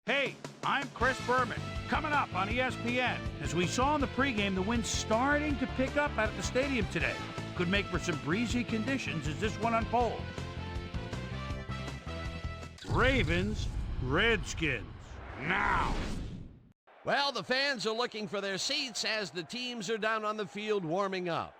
Hey, I'm Chris Berman. Coming up on ESPN, as we saw in the pregame, the wind's starting to pick up out at the stadium today. Could make for some breezy conditions as this one unfolds. Ravens, Redskins, now. Well, the fans are looking for their seats as the teams are down on the field warming up.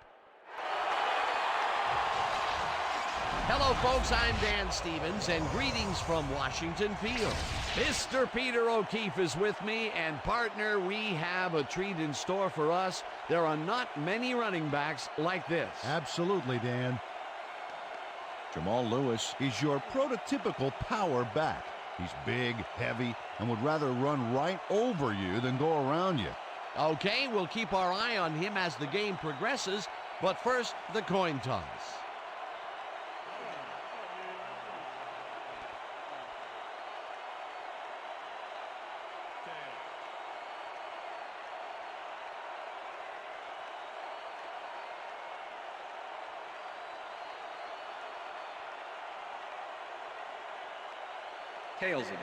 Hello, folks. I'm Dan Stevens, and greetings from Washington Field. Mr. Peter O'Keefe is with me, and partner, we have a treat in store for us. There are not many running backs like this. Absolutely, Dan. Jamal Lewis is your prototypical power back. He's big, heavy, and would rather run right over you than go around you. Okay, we'll keep our eye on him as the game progresses, but first, the coin toss. Tails it is.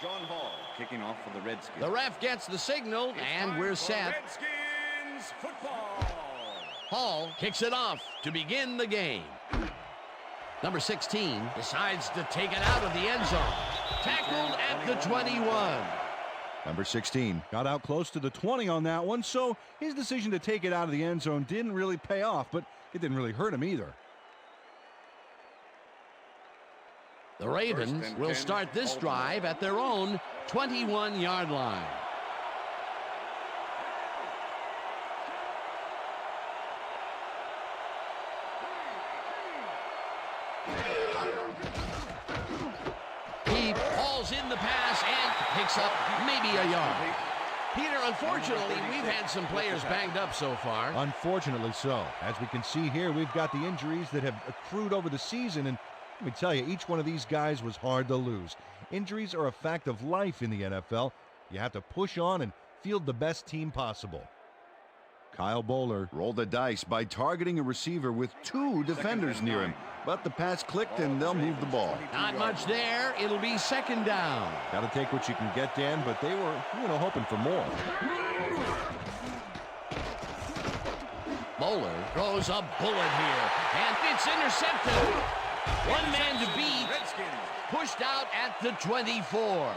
John Hall kicking off for the Redskins. The ref gets the signal, and we're set. Redskins football. Hall kicks it off to begin the game. Number 16 decides to take it out of the end zone. Tackled at the 21. Number 16 got out close to the 20 on that one, so his decision to take it out of the end zone didn't really pay off, but it didn't really hurt him either. The Ravens will start this drive at their own 21-yard line. He hauls in the pass and picks up maybe a yard. Peter, unfortunately, we've had some players banged up so far. Unfortunately so. As we can see here, we've got the injuries that have accrued over the season, and let me tell you, each one of these guys was hard to lose. Injuries are a fact of life in the NFL. You have to push on and field the best team possible. Kyle Bowler rolled the dice by targeting a receiver with two defenders near him, but the pass clicked and they'll move the ball. Not much there. It'll be second down. Got to take what you can get, Dan, but they were, hoping for more. Bowler throws a bullet here, and it's intercepted. One man to beat, pushed out at the 24.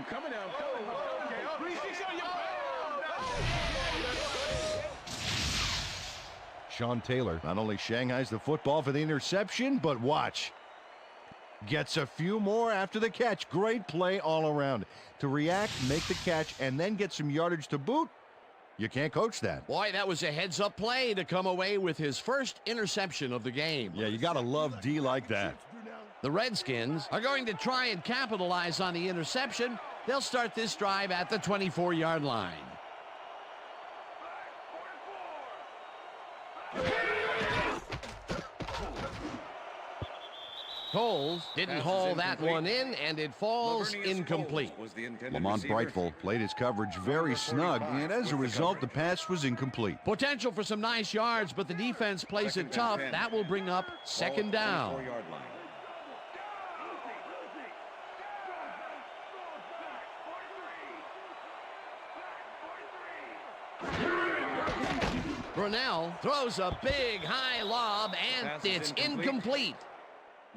Coming out. Sean Taylor not only shanghais the football for the interception, but watch. Gets a few more after the catch. Great play all around. To react, make the catch, and then get some yardage to boot. You can't coach that. Boy, that was a heads-up play to come away with his first interception of the game. Yeah, you got to love D like that. The Redskins are going to try and capitalize on the interception. They'll start this drive at the 24-yard line. Coles didn't haul that one in, and it falls incomplete. Lamont Brightful played his coverage very snug, and as a result, the pass was incomplete. Potential for some nice yards, but the defense plays it tough. That will bring up second down. Brunell throws a big high lob, and it's incomplete.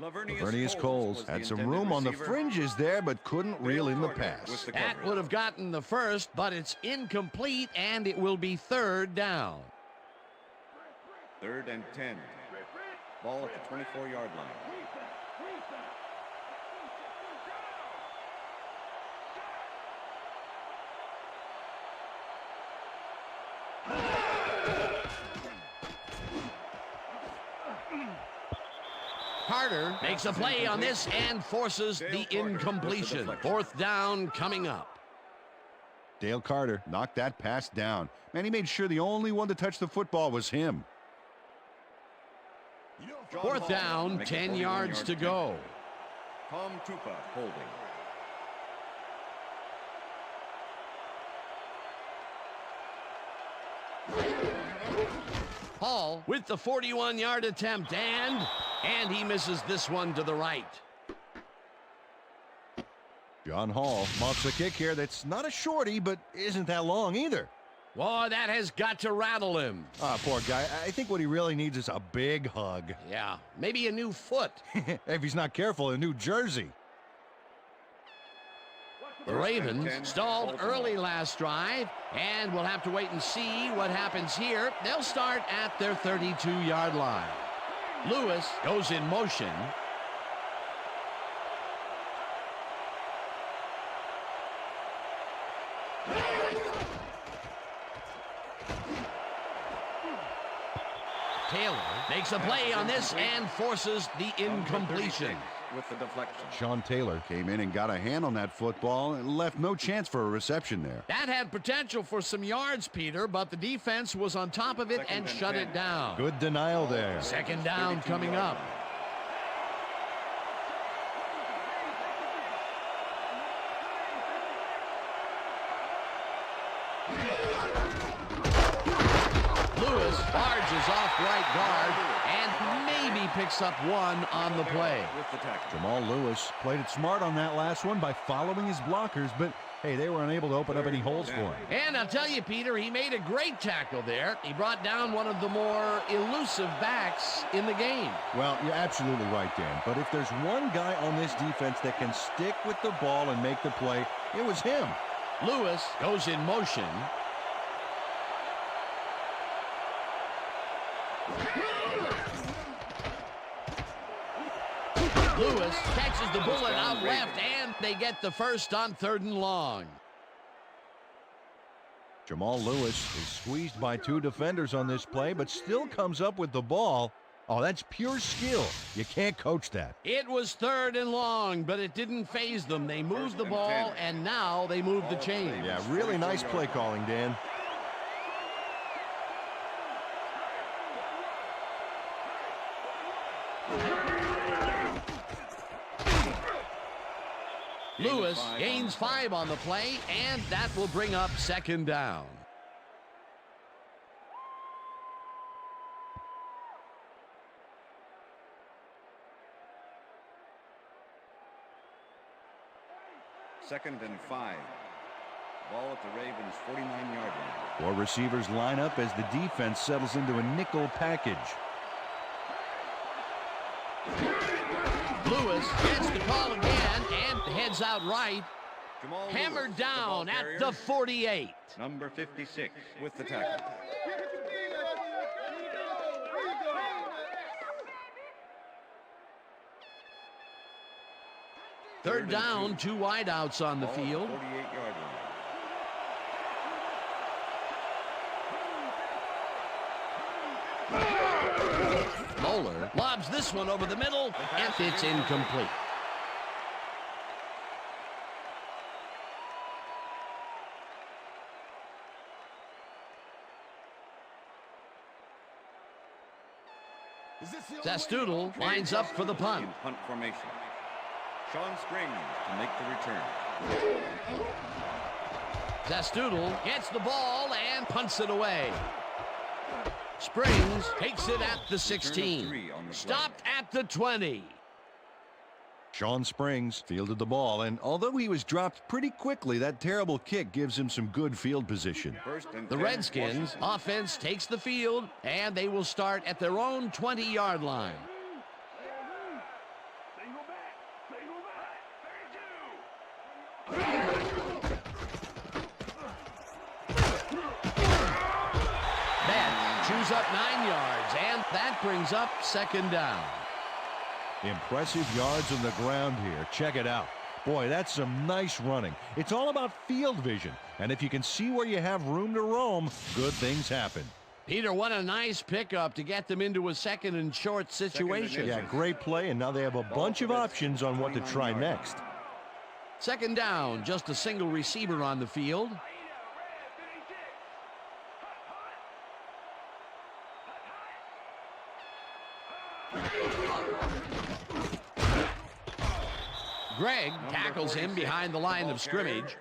Lavernius Coles had some room on the fringes there, but couldn't reel in the pass. That would have gotten the first, but it's incomplete, and it will be third down. 3rd and 10. Ball at the 24-yard line. Carter makes a play on this and forces the incompletion. 4th down coming up. Dale Carter knocked that pass down. Man, he made sure the only one to touch the football was him. John Fourth Hall down, makes a 10 yards 41-yard to go. Tom Tupa holding. Hall with the 41-yard attempt, and he misses this one to the right. John Hall mocks a kick here that's not a shorty, but isn't that long either. Boy, that has got to rattle him. Ah, poor guy. I think what he really needs is a big hug. Yeah, maybe a new foot. If he's not careful, a new jersey. The Ravens stalled early last drive, and we'll have to wait and see what happens here. They'll start at their 32-yard line. Lewis goes in motion. Taylor makes a play on this and forces the incompletion. With the deflection. Sean Taylor came in and got a hand on that football and left no chance for a reception there. That had potential for some yards, Peter, but the defense was on top of it and shut it down. Good denial there. Second down coming up. Lewis barges off right guard and maybe picks up one on the play. With the tackle. Jamal Lewis played it smart on that last one by following his blockers, but hey, they were unable to open up any holes for him. And I'll tell you, Peter, he made a great tackle there. He brought down one of the more elusive backs in the game. Well, you're absolutely right, Dan. But if there's one guy on this defense that can stick with the ball and make the play, it was him. Lewis goes in motion. Lewis catches the bullet out left, and they get the first on 3rd and long. Jamal Lewis is squeezed by 2 defenders on this play, but still comes up with the ball. Oh, that's pure skill. You can't coach that. It was 3rd and long, but it didn't faze them. They moved the ball, and now they move the chains. Yeah, really nice play calling, Dan. Lewis gains 5 on the play, and that will bring up 2nd down. Second and 5. Ball at the Ravens' 49-yard line. 4 receivers line up as the defense settles into a nickel package. Lewis gets the call again and heads out right. Jamal Hammered Lewis, down the ball at carrier. the 48. Number 56 with the tackle. Third down, 2 wideouts on the Ball at field. 48-yard line. Moeller lobs this one over the middle, and it's incomplete. Zastoodle lines up for the punt. In punt formation. Sean Springs to make the return. Zastoodle gets the ball and punts it away. Springs takes it at the 16. Stopped at the 20. Sean Springs fielded the ball, and although he was dropped pretty quickly, that terrible kick gives him some good field position. The Redskins offense takes the field, and they will start at their own 20-yard line. That chews up 9 yards, and that brings up 2nd down. Impressive yards on the ground here. Check it out. Boy, that's some nice running. It's all about field vision, and if you can see where you have room to roam, good things happen. Peter, what a nice pickup to get them into a 2nd and short situation. Yeah, great play, and now they have a bunch of options on what to try next. 2nd down, just a single receiver on the field. Gregg tackles him behind the line of scrimmage.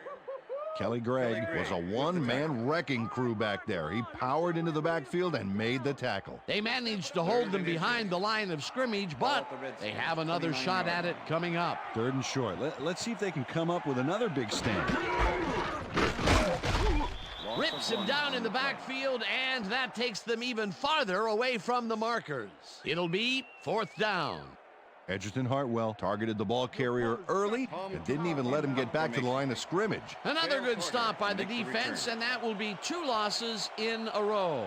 Kelly Gregg was a one-man wrecking crew back there. He powered into the backfield and made the tackle. They managed to hold them behind the line of scrimmage, but they have another shot at it coming up. 3rd and short. Let's see if they can come up with another big stand. Rips him down in the backfield, and that takes them even farther away from the markers. It'll be 4th down. Edgerton Hartwell targeted the ball carrier early and didn't even let him get back to the line of scrimmage. Another good stop by the defense, and that will be 2 losses in a row.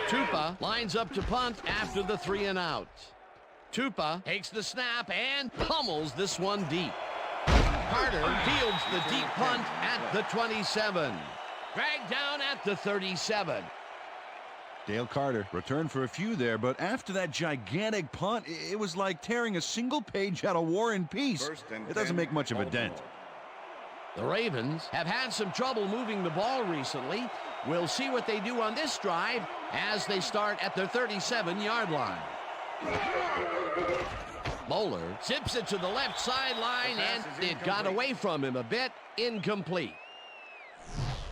Tupa lines up to punt after the 3 and out. Tupa takes the snap and pummels this one deep. Carter fields the deep punt at the 27. Dragged down at the 37. Dale Carter returned for a few there, but after that gigantic punt, it was like tearing a single page out of War and Peace. It doesn't make much of a dent. The Ravens have had some trouble moving the ball recently. We'll see what they do on this drive as they start at their 37-yard line. Bowler zips it to the left sideline, and it got away from him a bit. Incomplete.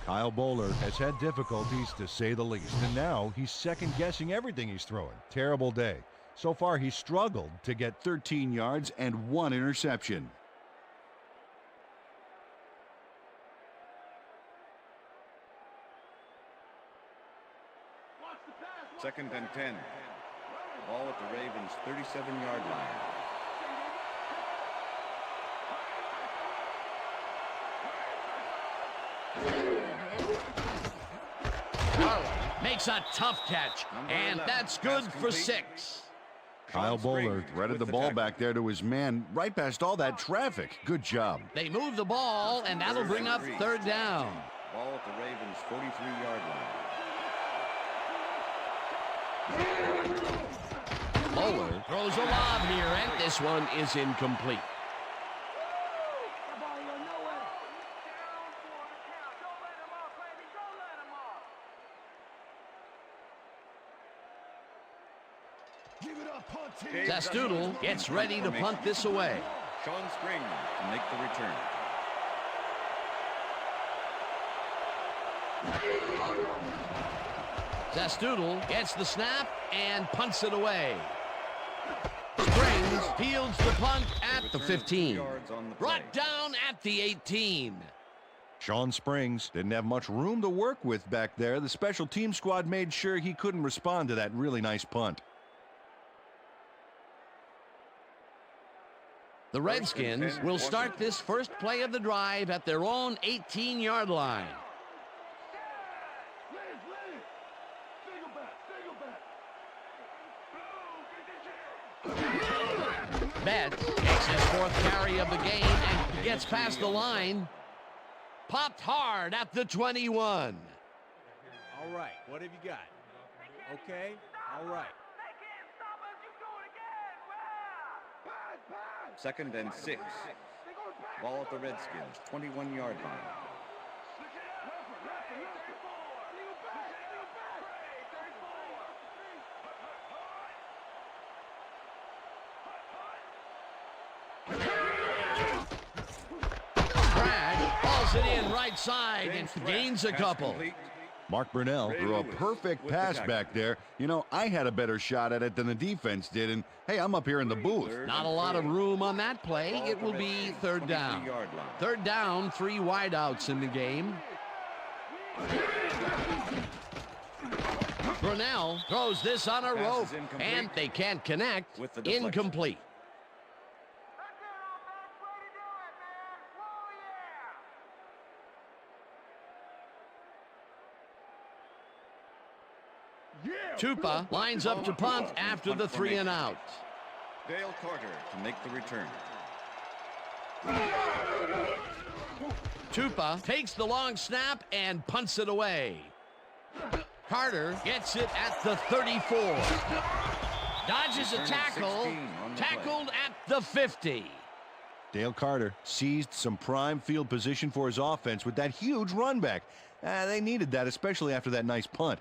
Kyle Bowler has had difficulties, to say the least, and now he's second-guessing everything he's throwing. Terrible day. So far, he's struggled to get 13 yards and 1 interception. Second and 10. Ball at the Ravens' 37-yard line. Makes a tough catch, and that's good for 6. Kyle Bowler threaded the ball back there to his man right past all that traffic. Good job. They move the ball, and that'll bring up 3rd down. Ball at the Ravens' 43-yard line. Bowler throws a lob here, and this one is incomplete. Zastoodle gets ready to punt this away. Sean Springs to make the return. Zastoodle gets the snap and punts it away. Springs fields the punt at the 15. Brought down at the 18. Sean Springs didn't have much room to work with back there. The special team squad made sure he couldn't respond to that really nice punt. The Redskins will start this first play of the drive at their own 18-yard line. Betts takes his 4th carry of the game and gets past the line. Popped hard at the 21. All right, what have you got? Okay, all right. Second and 6. Ball at the Redskins' 21-yard line. Bragg hauls it in right side and gains a couple. Mark Brunell threw a perfect pass back there. You know, I had a better shot at it than the defense did, and hey, I'm up here in the booth. Not a lot of room on that play. It will be 3rd down. 3rd down, 3 wideouts in the game. Brunell throws this on a rope, and they can't connect. Incomplete. Tupa lines up to punt after the 3 and out. Dale Carter to make the return. Tupa takes the long snap and punts it away. Carter gets it at the 34. Dodges a tackle. Tackled at the 50. Dale Carter seized some prime field position for his offense with that huge run back. They needed that, especially after that nice punt.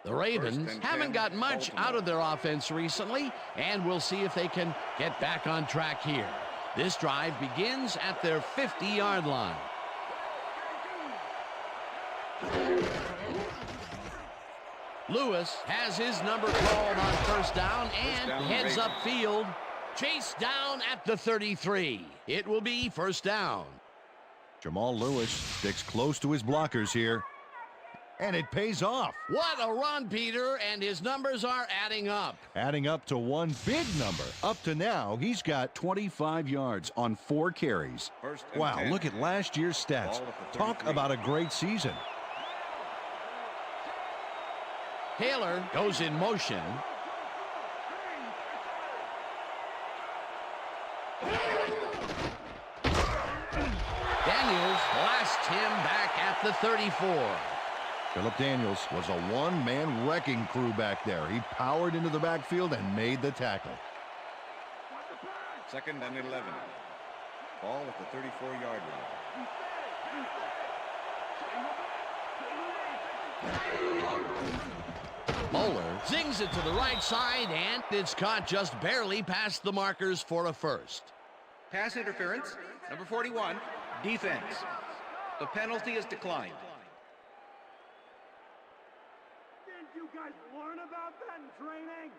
The Ravens haven't got much out of their offense recently, and we'll see if they can get back on track here. This drive begins at their 50-yard line. Lewis has his number called on first down and heads upfield. Chased down at the 33. It will be first down. Jamal Lewis sticks close to his blockers here. And it pays off. What a run, Peter, and his numbers are adding up. Adding up to one big number. Up to now, he's got 25 yards on 4 carries. Wow, look at last year's stats. Talk about a great season. Taylor goes in motion. Daniels blasts him back at the 34. Philip Daniels was a one-man wrecking crew back there. He powered into the backfield and made the tackle. 2nd and 11. Ball at the 34-yard line. Moeller zings it to the right side, and it's caught just barely past the markers for a first. Pass interference, number 41, defense. The penalty is declined. Didn't you guys learn about that in training?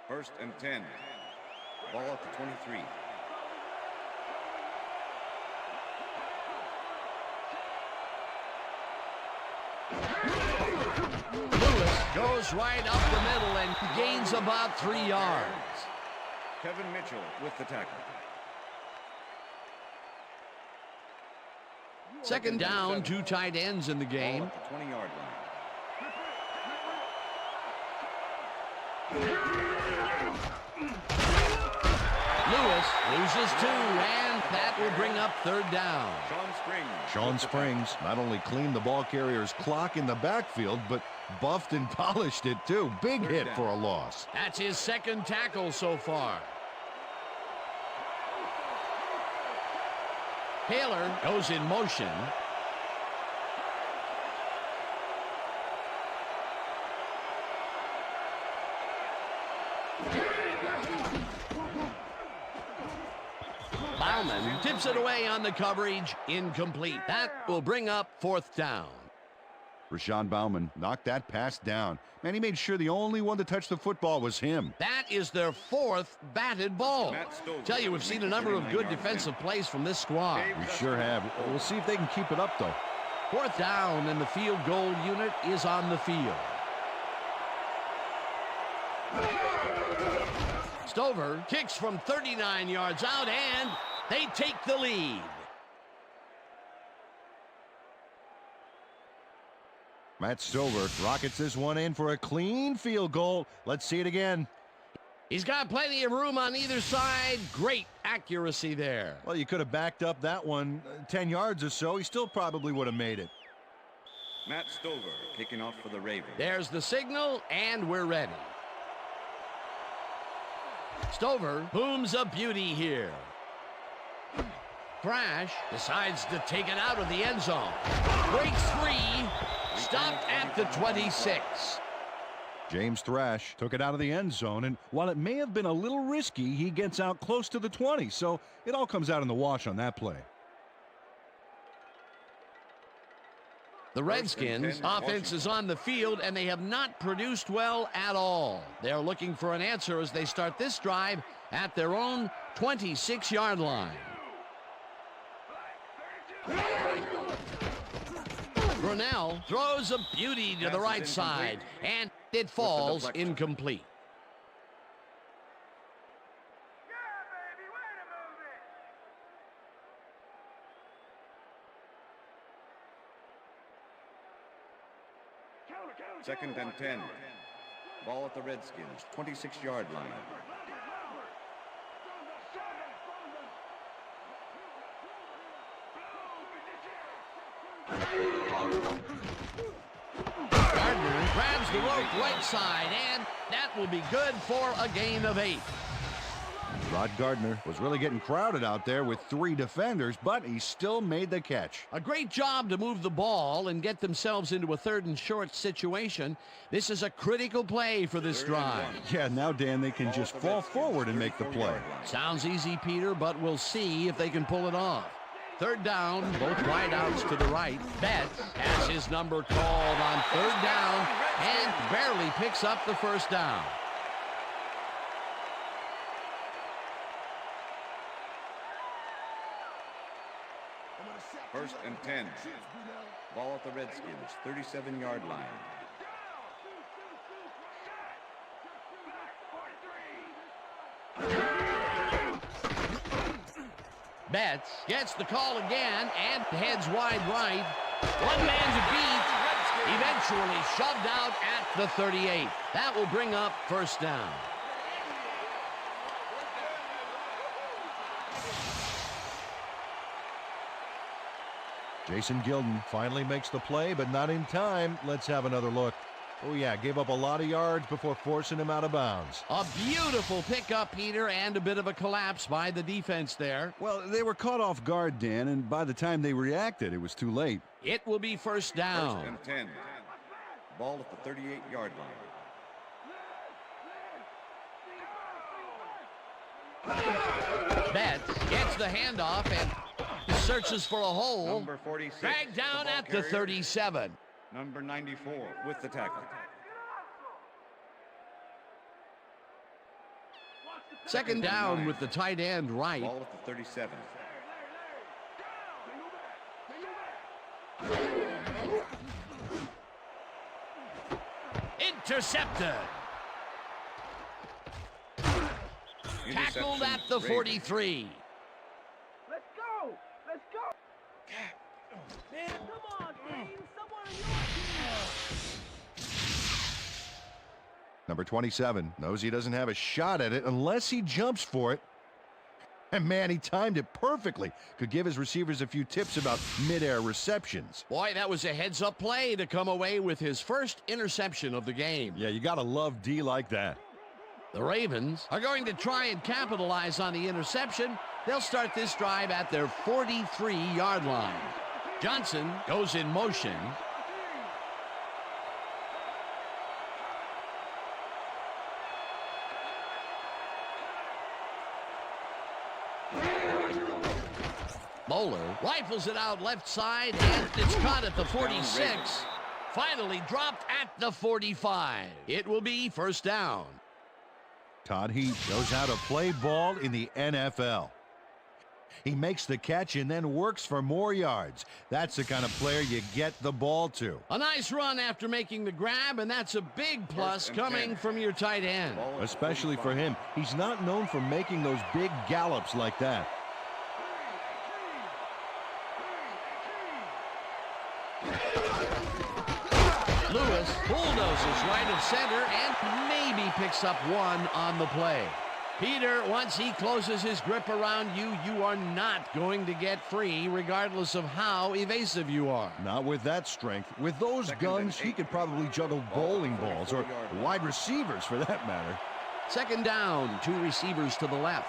First and 10. Ball at the 23. Lewis goes right up the middle and gains about 3 yards. Kevin Mitchell with the tackle. 2nd down, 2 tight ends in the game. Ball at the 20-yard line. Lewis loses 2, and that will bring up 3rd down. Sean Springs not only cleaned the ball carrier's clock in the backfield, but buffed and polished it too. Big hit for a loss. That's his 2nd tackle so far. Taylor goes in motion. Bauman tips it away on the coverage. Incomplete. That will bring up 4th down. Rashawn Bauman knocked that pass down. Man, he made sure the only one to touch the football was him. That is their 4th batted ball. Tell you, we've seen a number of good defensive plays from this squad. We sure have. We'll see if they can keep it up, though. 4th down, and the field goal unit is on the field. Stover kicks from 39 yards out, and they take the lead. Matt Stover rockets this one in for a clean field goal. Let's see it again. He's got plenty of room on either side. Great accuracy there. Well, you could have backed up that one 10 yards or so. He still probably would have made it. Matt Stover kicking off for the Ravens. There's the signal, and we're ready. Stover booms a beauty here. Thrash decides to take it out of the end zone. Breaks free. Stopped at the 26. James Thrash took it out of the end zone, and while it may have been a little risky, he gets out close to the 20, so it all comes out in the wash on that play. The Redskins offense is on the field, and they have not produced well at all. They're looking for an answer as they start this drive at their own 26-yard line. Brunell throws a beauty to the right side, and it falls incomplete. Second and 10. Ball at the Redskins, 26-yard line. Gardner grabs the rope right side, and that will be good for a gain of 8. Rod Gardner was really getting crowded out there with 3 defenders, but he still made the catch. A great job to move the ball and get themselves into a 3rd and short situation. This is a critical play for this drive. Yeah, now, Dan, they can just fall forward and make the play. Sounds easy, Peter, but we'll see if they can pull it off. 3rd down, both wideouts to the right. Betts has his number called on 3rd down and barely picks up the 1st down. First and 10. Ball at the Redskins, 37-yard line. Betts gets the call again and heads wide right. One man to beat. Eventually shoved out at the 38. That will bring up 1st down. Jason Gilden finally makes the play, but not in time. Let's have another look. Oh, yeah, gave up a lot of yards before forcing him out of bounds. A beautiful pickup, Peter, and a bit of a collapse by the defense there. Well, they were caught off guard, Dan, and by the time they reacted, it was too late. It will be 1st down. First and 10. Ball at the 38-yard line. Betts gets the handoff and searches for a hole. Number 46. Dragged down at the 37. Number 94 with the tackle. 2nd down with the tight end right. Ball at the 37. Intercepted. Tackled at the 43. Let's go! Let's go! Man, come on, Dane. Someone on your Number 27 knows he doesn't have a shot at it unless he jumps for it. And man, he timed it perfectly. Could give his receivers a few tips about midair receptions. Boy, that was a heads-up play to come away with his 1st interception of the game. Yeah, you gotta love D like that. The Ravens are going to try and capitalize on the interception. They'll start this drive at their 43-yard line. Johnson goes in motion. Moeller rifles it out left side, and it's caught at the 46. Finally dropped at the 45. It will be 1st down. Todd Heap knows how to play ball in the NFL. He makes the catch and then works for more yards. That's the kind of player you get the ball to. A nice run after making the grab, and that's a big plus coming from your tight end. Especially for him. He's not known for making those big gallops like that. Lewis bulldozes right of center and maybe picks up 1 on the play. Peter, once he closes his grip around you, you are not going to get free regardless of how evasive you are. Not with that strength. With those guns, he could probably juggle bowling balls or wide receivers for that matter. 2nd down, 2 receivers to the left.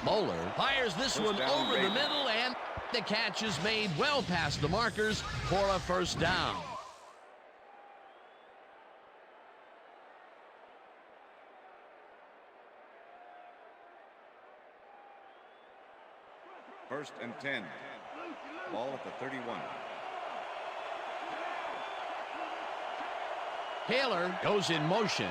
Moeller fires this one over the middle, and the catch is made well past the markers for a 1st down. First and 10. Ball at the 31. Taylor goes in motion.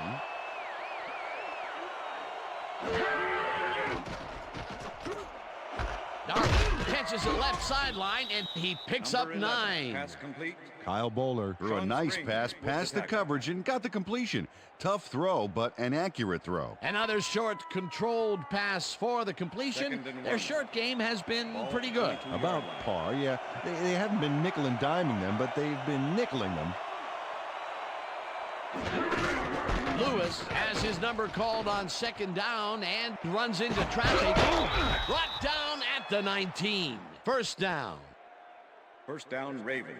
Darwin catches the left sideline, and he picks up 9. Pass complete. Kyle Bowler threw a nice pass past the coverage and got the completion. Tough throw, but an accurate throw. Another short, controlled pass for the completion. Their short game has been pretty good. About par, yeah. They haven't been nickel and diming them, but they've been nickeling them. Lewis has his number called on 2nd down and runs into traffic. Brought down at the 19. 1st down. First down, Ravens.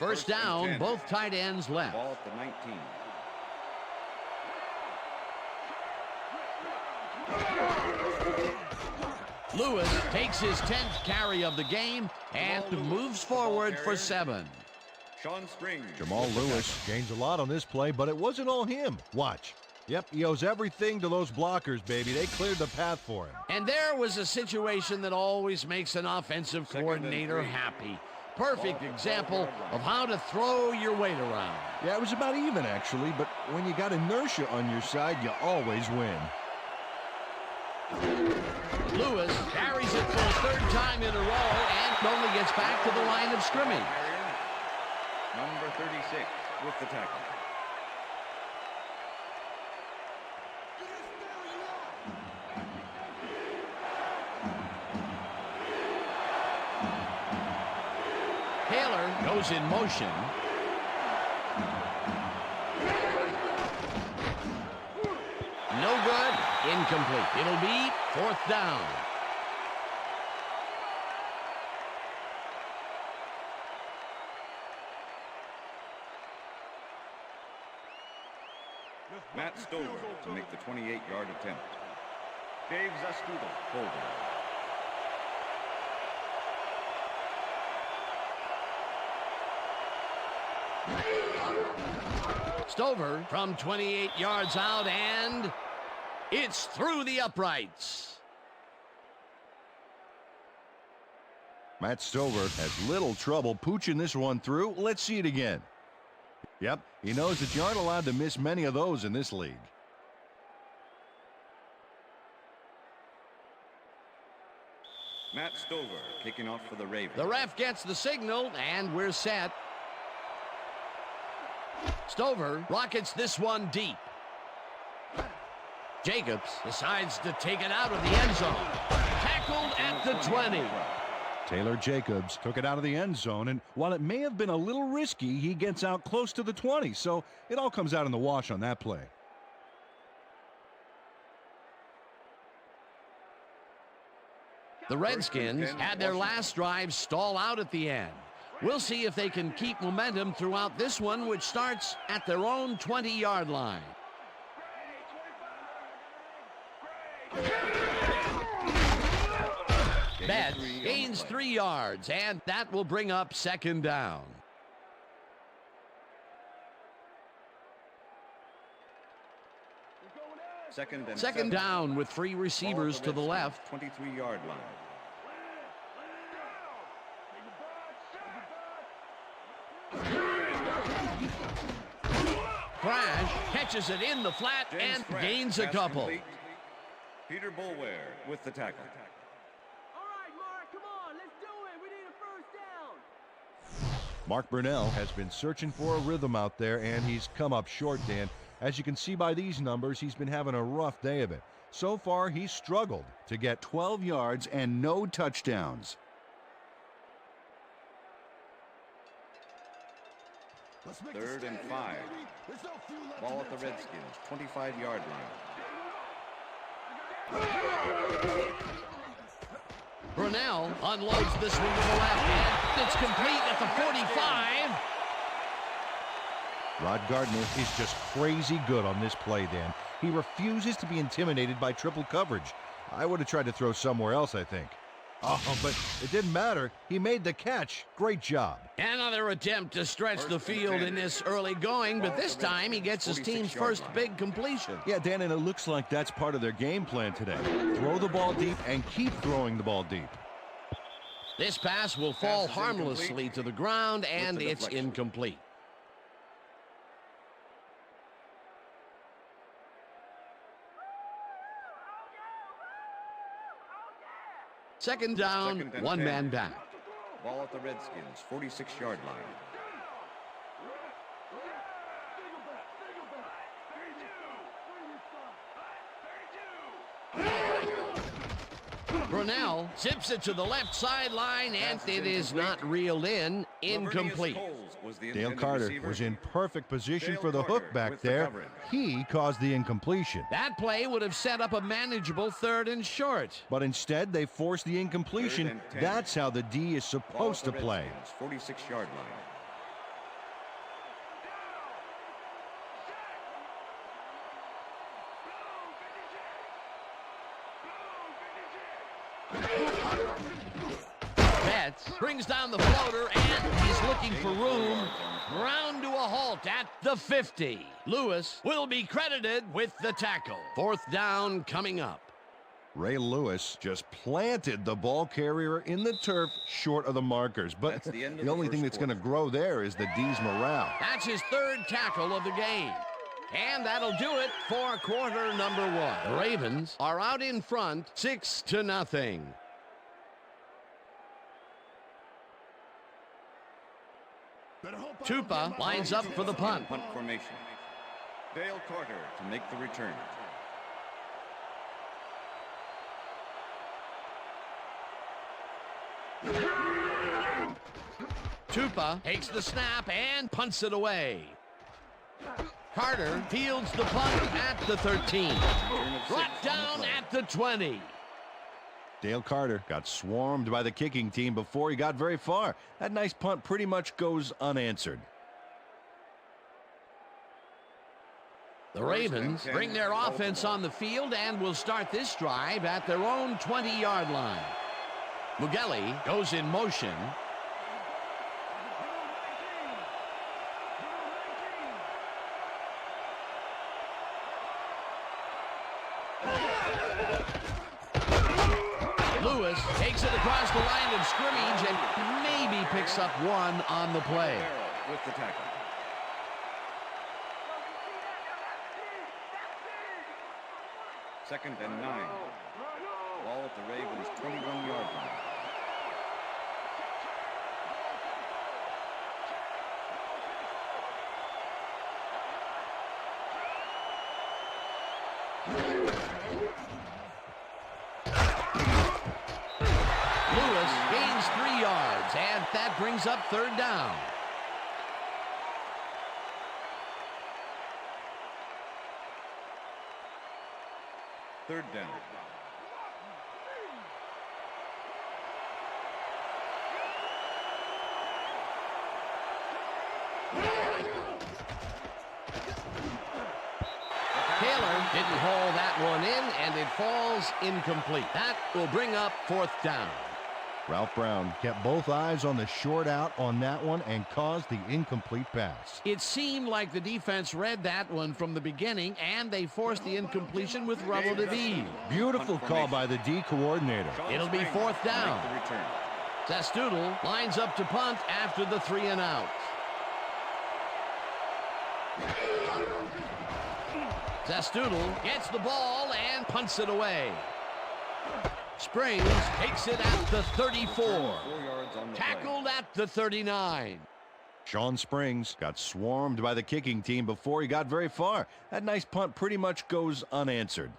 First down, both tight ends left. Ball at the 19. Lewis takes his 10th carry of the game and moves forward for 7. Sean Springs. Jamal Lewis gains a lot on this play, but it wasn't all him. Watch. Yep, he owes everything to those blockers, baby. They cleared the path for him. And there was a situation that always makes an offensive coordinator happy. Perfect example of how to throw your weight around. Yeah, it was about even, actually, but when you got inertia on your side, you always win. Lewis carries it for a 3rd time in a row and only gets back to the line of scrimmage. Number 36 with the tackle. Taylor goes in motion. No good. Incomplete. It'll be 4th down. Matt Stover to make the 28-yard attempt. Dave Zastuda holding. Stover from 28 yards out, and it's through the uprights. Matt Stover has little trouble pooching this one through. Let's see it again. Yep, he knows that you aren't allowed to miss many of those in this league. Matt Stover kicking off for the Ravens. The ref gets the signal, and we're set. Stover rockets this one deep. Jacobs decides to take it out of the end zone. Tackled at the 20. Taylor Jacobs took it out of the end zone, and while it may have been a little risky, he gets out close to the 20, so it all comes out in the wash on that play. The Redskins had their last drive stall out at the end. We'll see if they can keep momentum throughout this one, which starts at their own 20-yard line. Betts gains 3 yards, and that will bring up 2nd down. Second down with 3 receivers to the left. 23-yard line. Crash catches it in the flat and gains a couple. Complete. Peter Boulware with the tackle. All right, Mark, come on, let's do it. We need a 1st down. Mark Burnell has been searching for a rhythm out there, and he's come up short, Dan. As you can see by these numbers, he's been having a rough day of it. So far, he's struggled to get 12 yards and no touchdowns. 3rd and 5. Ball at the Redskins, 25-yard line. Brunell unloads this one to the left, and it's complete at the 45. Rod Gardner is just crazy good on this play, Dan. He refuses to be intimidated by triple coverage. I would have tried to throw somewhere else, I think. Oh, but it didn't matter. He made the catch. Great job. Another attempt to stretch the field in this early going, but this time he gets his team's first big completion. Yeah, Dan, and it looks like that's part of their game plan today. Throw the ball deep and keep throwing the ball deep. This pass will fall harmlessly to the ground, and it's incomplete. Second down, 1 man back. Ball at the Redskins, 46-yard line. Brunell zips it to the left sideline, and it is not reeled in. Incomplete. Dale Carter was in perfect position for the hook back there. He caused the incompletion. That play would have set up a manageable 3rd and short. But instead, they forced the incompletion. That's how the D is supposed to play. 46-yard line. Betts brings down the floater, and he's looking for room. Ground to a halt at the 50. Lewis will be credited with the tackle. 4th down coming up. Ray Lewis just planted the ball carrier in the turf short of the markers. But the only thing that's going to grow there is the D's morale. That's his 3rd tackle of the game. And that'll do it for quarter number 1. The Ravens are out in front, 6-0. Tupa lines up for the punt. Punt formation. Dale Carter to make the return. Tupa takes the snap and punts it away. Carter fields the punt at the 13. Brought down at the 20. Dale Carter got swarmed by the kicking team before he got very far. That nice punt pretty much goes unanswered. The Ravens bring their offense on the field and will start this drive at their own 20-yard line. Mugelli goes in motion. Lewis takes it across the line of scrimmage and maybe picks up 1 on the play. With the tackle. Second and 9. Ball at the Ravens' 21-yard line. Lewis gains 3 yards, and that brings up 3rd down. Third down. Taylor didn't haul that one in, and it falls incomplete. That will bring up 4th down. Ralph Brown kept both eyes on the short out on that one and caused the incomplete pass. It seemed like the defense read that one from the beginning, and they forced the incompletion with relative ease. Beautiful call by the D coordinator. It'll be 4th down. Zastoodle lines up to punt after the 3 and out. Zastoodle gets the ball and punts it away. Springs takes it at the 34. Tackled at the 39. Sean Springs got swarmed by the kicking team before he got very far. That nice punt pretty much goes unanswered.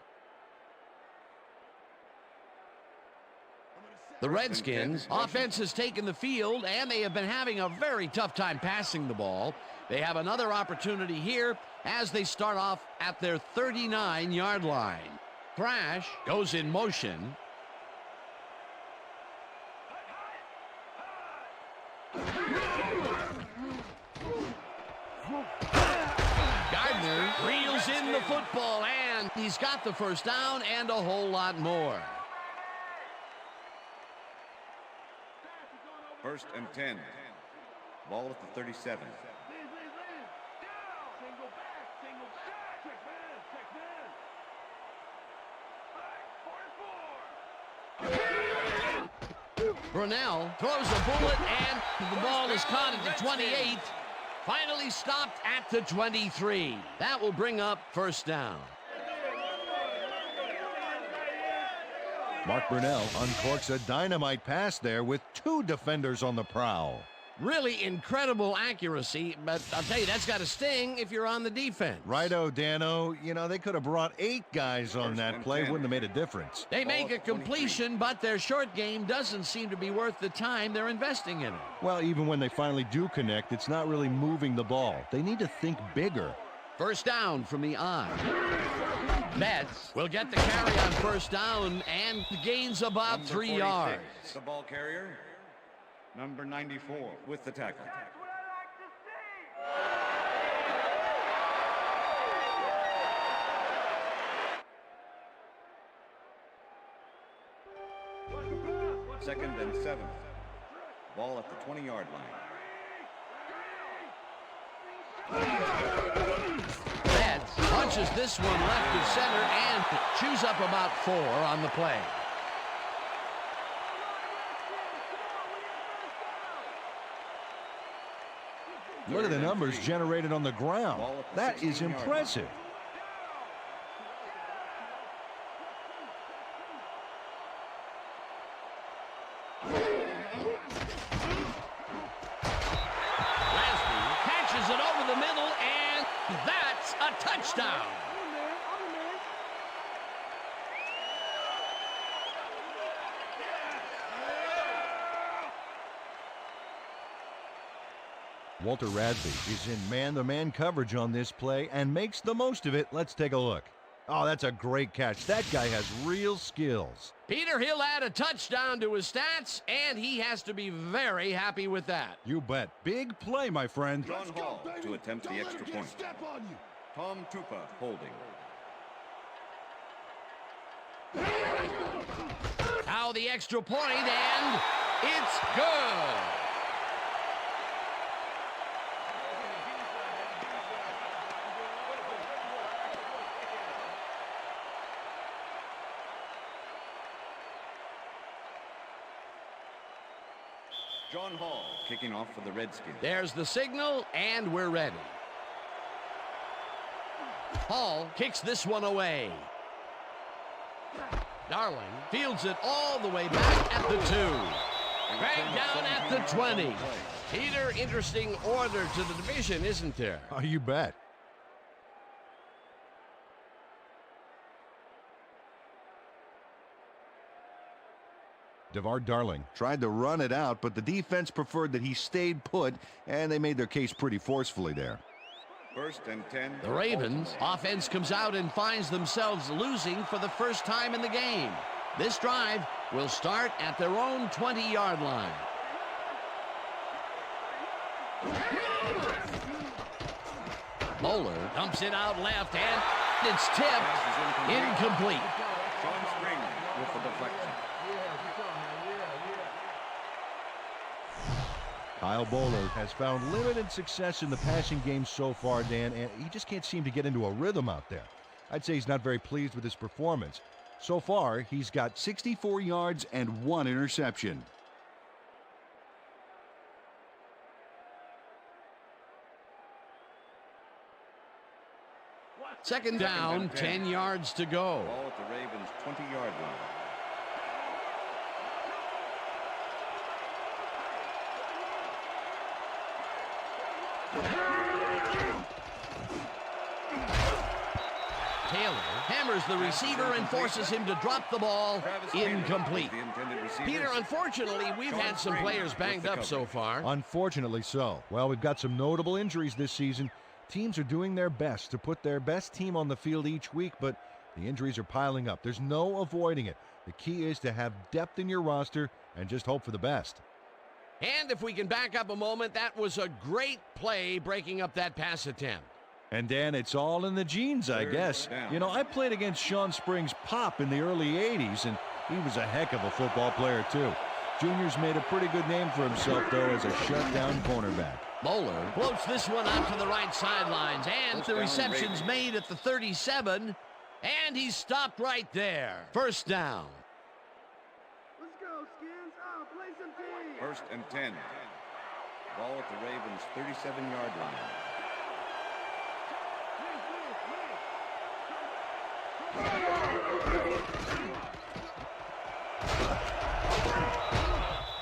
The Redskins offense has taken the field, and they have been having a very tough time passing the ball. They have another opportunity here as they start off at their 39-yard line. Thrash goes in motion. Gardner reels in the football, and he's got the 1st down and a whole lot more. 1st and 10. Ball at the 37. Brunell throws a bullet, and the ball is caught at the 28. Finally stopped at the 23. That will bring up 1st down. Mark Brunell uncorks a dynamite pass there with 2 defenders on the prowl. Really incredible accuracy, but I'll tell you, that's got to sting if you're on the defense. Righto, Dano. You know, they could have brought 8 guys on that play. Wouldn't have made a difference. They make a completion, but their short game doesn't seem to be worth the time they're investing in it. Well, even when they finally do connect, it's not really moving the ball. They need to think bigger. 1st down from the I. Betts will get the carry on 1st down and gains about Number 3 46, yards. The ball carrier, number 94, with the tackle. 2nd and 7. Ball at the 20-yard line. Reds punches this one left of center and chews up about 4 on the play. Look at the numbers generated on the ground. That is impressive. Catches it over the middle, and that's a touchdown. Walter Radby is in man-to-man coverage on this play and makes the most of it. Let's take a look. Oh, that's a great catch. That guy has real skills. Peter, he'll add a touchdown to his stats, and he has to be very happy with that. You bet. Big play, my friend. John Hall to attempt the extra point. Tom Tupa holding. Now the extra point, and it's good. John Hall kicking off for the Redskins. There's the signal, and we're ready. Hall kicks this one away. Darling fields it all the way back at the 2. Back down at the 20. Peter, interesting order to the division, isn't there? Oh, you bet. DeVar Darling tried to run it out, but the defense preferred that he stayed put, and they made their case pretty forcefully there. 1st and 10. The Ravens offense comes out and finds themselves losing for the first time in the game. This drive will start at their own 20-yard line. Moeller dumps it out left, and it's tipped. Incomplete. Sean Spring with the deflection. Kyle Bowler has found limited success in the passing game so far, Dan, and he just can't seem to get into a rhythm out there. I'd say he's not very pleased with his performance. So far, he's got 64 yards and 1 interception. Second down, 10 yards to go. Ball at the Ravens' 20-yard line. Taylor hammers the receiver and forces him to drop the ball. Incomplete. Peter, unfortunately, we've had some players banged up so far. Unfortunately so. Well, we've got some notable injuries this season. Teams are doing their best to put their best team on the field each week, but the injuries are piling up. There's no avoiding it. The key is to have depth in your roster and just hope for the best. And if we can back up a moment, that was a great play breaking up that pass attempt. And Dan, it's all in the genes, I guess. You know, I played against Sean Spring's pop in the early 80s, and he was a heck of a football player, too. Junior's made a pretty good name for himself, though, as a shutdown cornerback. Moeller floats this one out to the right sidelines, and the reception's made at the 37, and he's stopped right there. First down. Let's go, Skins. Play some team. 1st and 10. Ball at the Ravens' 37-yard line.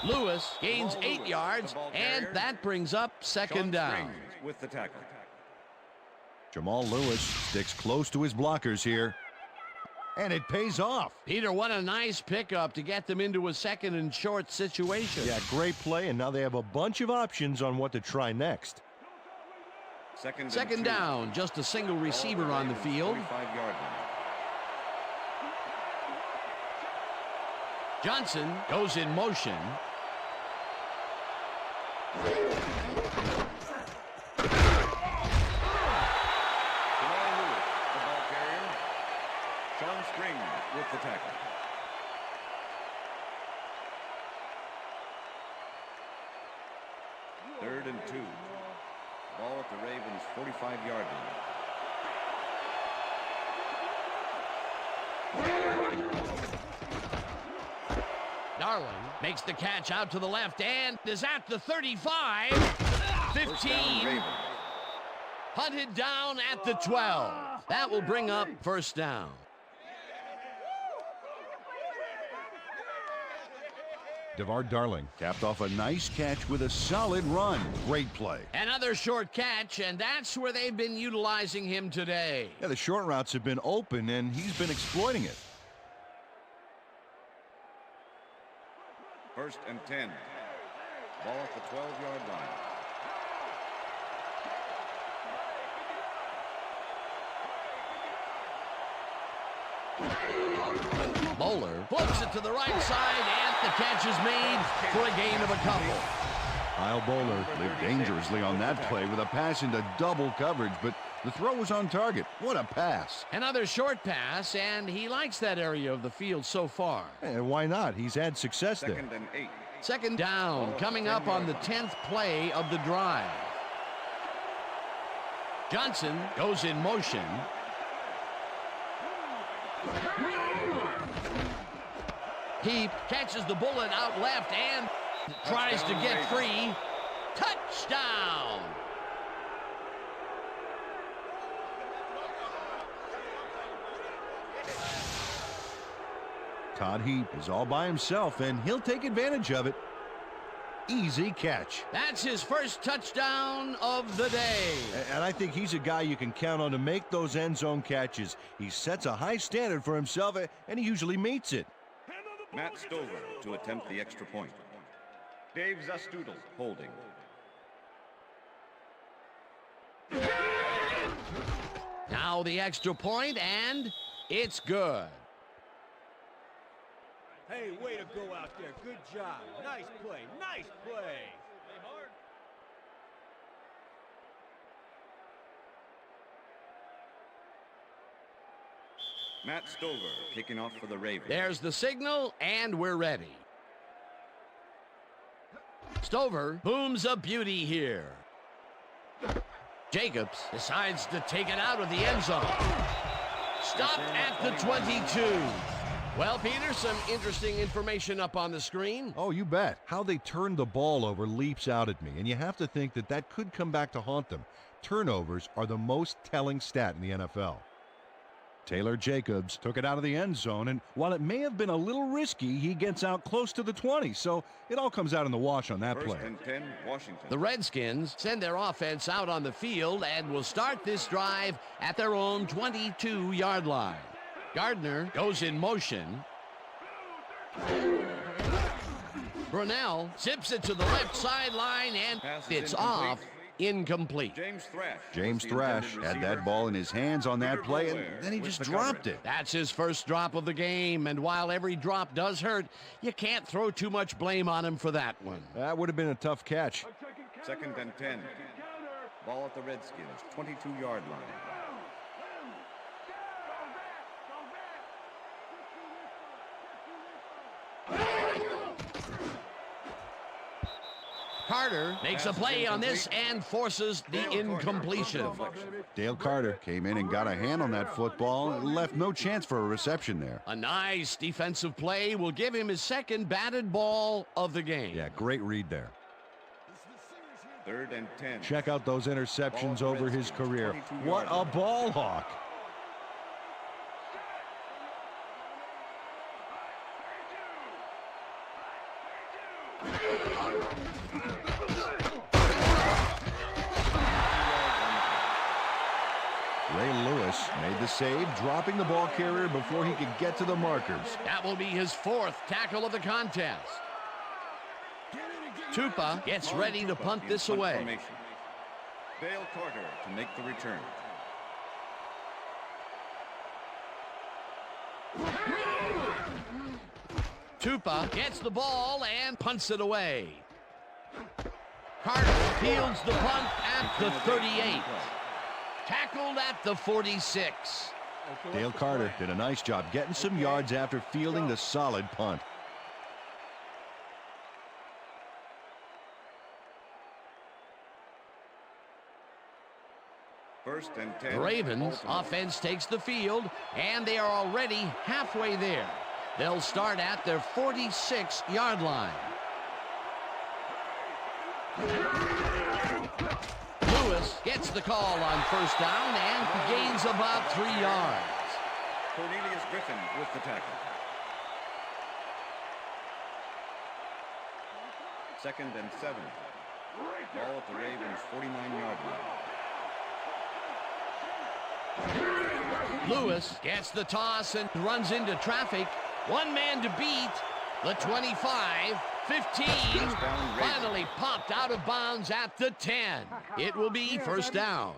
Lewis gains 8 yards, and that brings up second down. With the tackle. Jamal Lewis sticks close to his blockers here, and it pays off. Peter, what a nice pickup to get them into a 2nd and short situation. Yeah, great play, and now they have a bunch of options on what to try next. Second down, just a single receiver on the field. 45-yard line. Johnson goes in motion. Sean Spring with the tackle. 3rd and 2. Ball at the Ravens' 45-yard line. Darling makes the catch out to the left and is at the 35, 15, hunted down at the 12. That will bring up first down. DeVar Darling capped off a nice catch with a solid run. Great play. Another short catch, and that's where they've been utilizing him today. Yeah, the short routes have been open, and he's been exploiting it. 1st and 10. Ball at the 12-yard line. Bowler flips it to the right side, and the catch is made for a gain of a couple. Kyle Bowler lived dangerously on that play with a pass into double coverage, but the throw was on target. What a pass. Another short pass, and he likes that area of the field so far. And why not? He's had success there. 2nd and 8. Second down, coming up on the 10th play of the drive. Johnson goes in motion. He catches the bullet out left and tries to get free. Touchdown! Todd Heap is all by himself, and he'll take advantage of it. Easy catch. That's his first touchdown of the day. And I think he's a guy you can count on to make those end zone catches. He sets a high standard for himself, and he usually meets it. Matt Stover to attempt the extra point. Dave Zastoodle holding. Now the extra point, and it's good. Hey, way to go out there. Good job. Nice play. Nice play. Matt Stover kicking off for the Ravens. There's the signal, and we're ready. Stover booms a beauty here. Jacobs decides to take it out of the end zone. Stopped at the 22. Well, Peter, some interesting information up on the screen. Oh, you bet. How they turned the ball over leaps out at me, and you have to think that that could come back to haunt them. Turnovers are the most telling stat in the NFL. Taylor Jacobs took it out of the end zone, and while it may have been a little risky, he gets out close to the 20, so it all comes out in the wash on that play. 1st and 10, Washington. The Redskins send their offense out on the field and will start this drive at their own 22-yard line. Gardner goes in motion. Brunell zips it to the left sideline, and it's off. Incomplete. James Thrash had that ball in his hands on that play, and then he just dropped it. That's his first drop of the game, and while every drop does hurt, you can't throw too much blame on him for that one. That would have been a tough catch. 2nd and 10. Ball at the Redskins, 22-yard line. Carter makes a play on this and forces the incompletion. Dale Carter came in and got a hand on that football and left no chance for a reception there. A nice defensive play will give him his second batted ball of the game. Yeah, great read there. 3rd and 10. Check out those interceptions over his career. What a ball hawk. Ray Lewis made the save, dropping the ball carrier before he could get to the markers. That will be his fourth tackle of the contest. Tupa gets ready to punt this away. Dale Carter to make the return. Tupa gets the ball and punts it away. Carter fields the punt at the 38. Tackled at the 46. Dale Carter did a nice job getting some yards after fielding the solid punt. First and 10. The Ravens Baltimore. offense takes the field, and they are already halfway there. They'll start at their 46-yard line. Lewis gets the call on first down and gains about 3 yards. Cornelius Griffin with the tackle. Second and 7. Ball at the Ravens' 49-yard line. Lewis gets the toss and runs into traffic. One man to beat. The 25, 15, finally popped out of bounds at the 10. It will be first down.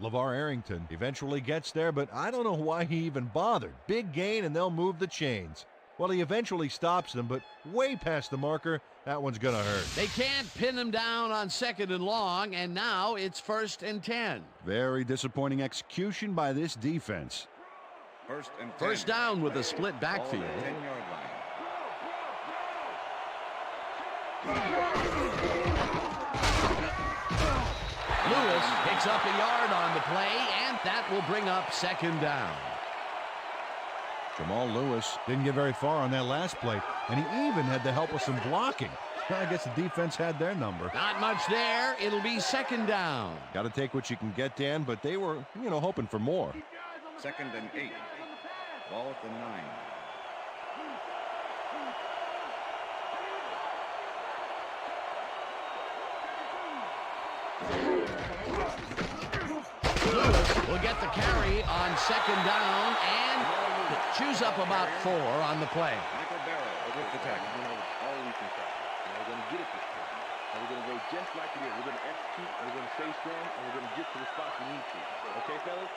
LeVar Arrington eventually gets there, but I don't know why he even bothered. Big gain, and they'll move the chains. Well, he eventually stops them, but way past the marker. That one's going to hurt. They can't pin him down on second and long, and now it's first and 10. Very disappointing execution by this defense. First and 10. First down with a split backfield. Ball at the 10-yard line. Lewis picks up a yard on the play, and that will bring up second down. Jamal Lewis didn't get very far on that last play, and he even had the help of some blocking. I guess the defense had their number. Not much there. It'll be second down. Got to take what you can get, Dan, but they were, hoping for more. Second and 8. Ball at the 9. Lewis will get the carry on second down and chews up about 4 on the play. Michael Barrow with the tackle. All we can say. We're going to get it this time. And we're going to go just like it is. We're going to execute, and we're going to stay strong, and we're going to get to the spots we need to. Okay, fellas?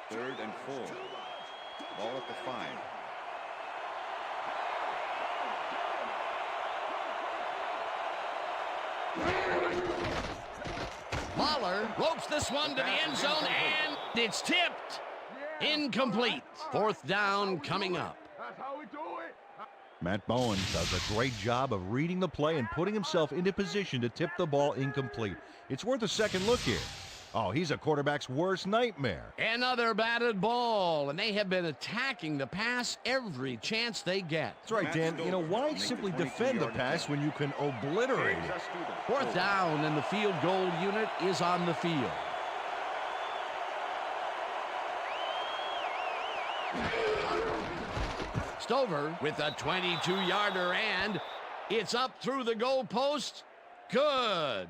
Third and 4. Ball at the 5. Mahler ropes this one to the end zone, and it's tipped. Incomplete. Fourth down coming up. Matt Bowen does a great job of reading the play and putting himself into position to tip the ball incomplete. It's worth a second look here. Oh, he's a quarterback's worst nightmare. Another batted ball, and they have been attacking the pass every chance they get. That's right, Dan. Why simply defend the pass when you can obliterate it? Fourth down, and the field goal unit is on the field. Stover with a 22-yarder, and it's up through the goalpost. Good.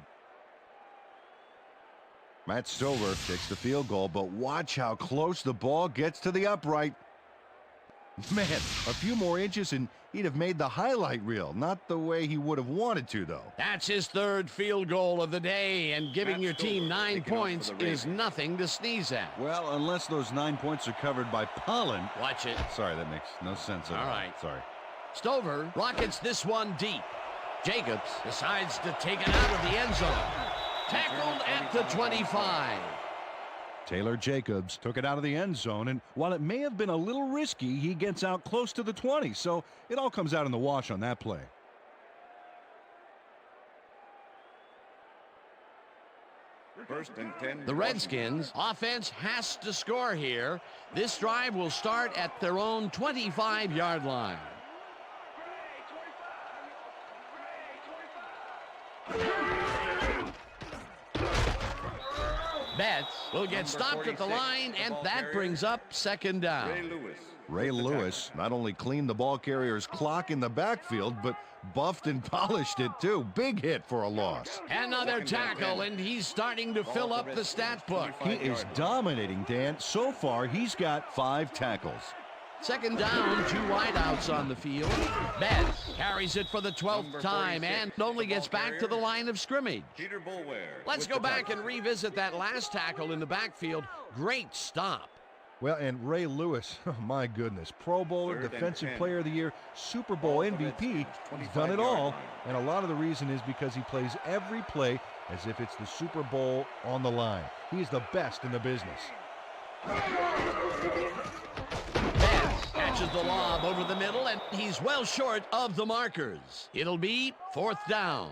Matt Stover takes the field goal, but watch how close the ball gets to the upright. Man, a few more inches and he'd have made the highlight reel. Not the way he would have wanted to, though. That's his third field goal of the day, and giving your team 9 points is nothing to sneeze at. Well, unless those 9 points are covered by pollen. Watch it. Sorry, that makes no sense at all. All right. Sorry. Stover rockets this one deep. Jacobs decides to take it out of the end zone. Tackled at the 25. Taylor Jacobs took it out of the end zone, and while it may have been a little risky, he gets out close to the 20, so it all comes out in the wash on that play. First and 10. The Redskins offense has to score here. This drive will start at their own 25-yard line. Betts will get stopped at the line, and that brings up second down. Ray Lewis not only cleaned the ball carrier's clock in the backfield, but buffed and polished it too. Big hit for a loss. Another tackle, and he's starting to fill up the stat book. He is dominating, Dan. So far, he's got 5 tackles. Second down, 2 wideouts on the field. Betts carries it for the 12th time and only gets back to the line of scrimmage. Let's go back and revisit that last tackle in the backfield. Great stop. Well, and Ray Lewis, oh my goodness, Pro Bowler, Defensive Player of the Year, Super Bowl MVP, he's done it all. And a lot of the reason is because he plays every play as if it's the Super Bowl on the line. He is the best in the business. catches the lob over the middle, and he's well short of the markers. It'll be 4th down.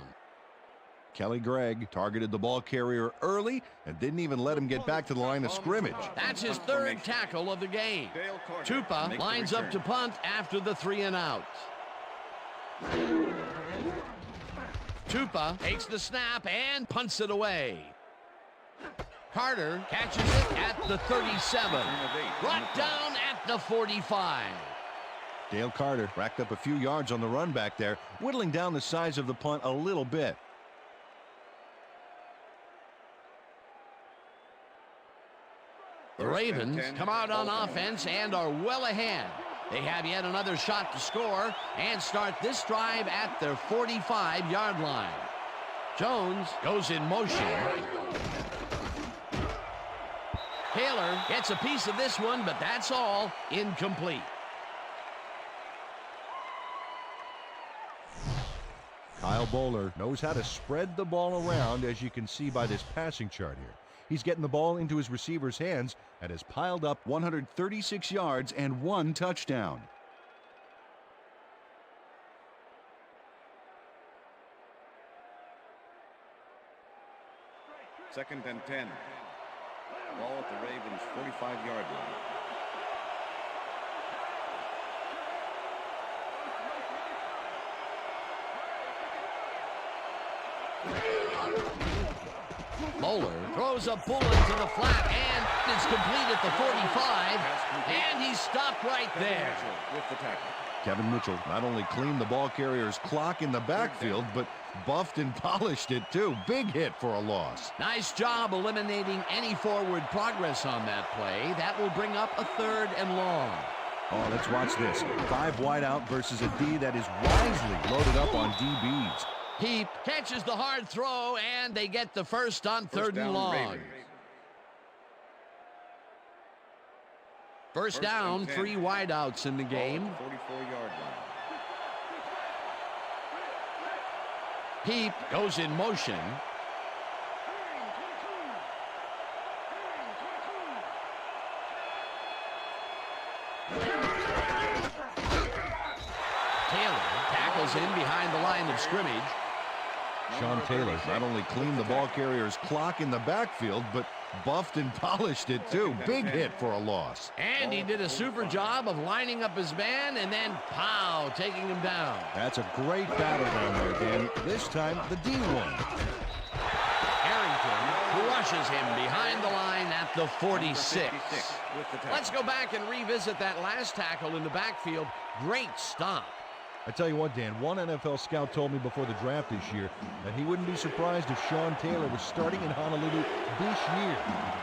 Kelly Gregg targeted the ball carrier early and didn't even let him get back to the line of scrimmage. That's his 3rd tackle of the game. Tupa lines up to punt after the 3 and out. Tupa takes the snap and punts it away. Carter catches it at the 37. Brought down at the 45. Dale Carter racked up a few yards on the run back there, whittling down the size of the punt a little bit. The Ravens come out on offense and are well ahead. They have yet another shot to score and start this drive at their 45-yard line. Jones goes in motion. Taylor gets a piece of this one, but that's all. Incomplete. Kyle Bowler knows how to spread the ball around, as you can see by this passing chart here. He's getting the ball into his receiver's hands and has piled up 136 yards and 1 touchdown. Second and 10. Ball at the Ravens' 45-yard line. Bowler throws a bullet to the flat, and it's complete at the 45, and he's stopped right there. With the tackle. Kevin Mitchell not only cleaned the ball carrier's clock in the backfield, but buffed and polished it too. Big hit for a loss. Nice job eliminating any forward progress on that play. That will bring up a 3rd and long. Oh, let's watch this. 5 wide out versus a D that is wisely loaded up on DBs. Heap catches the hard throw, and they get the first on 3rd and long. Ravens. First down, 3 wideouts in the game. 44-yard line. Heap goes in motion. Taylor tackles in behind the line of scrimmage. Sean Taylor not only cleaned the ball carrier's clock in the backfield, but buffed and polished it too. Big hit for a loss. And he did a super job of lining up his man and then, pow, taking him down. That's a great battle down there, Dan. This time, the D won. Harrington crushes him behind the line at the 46. Let's go back and revisit that last tackle in the backfield. Great stop. I tell you what, Dan, one NFL scout told me before the draft this year that he wouldn't be surprised if Sean Taylor was starting in Honolulu this year.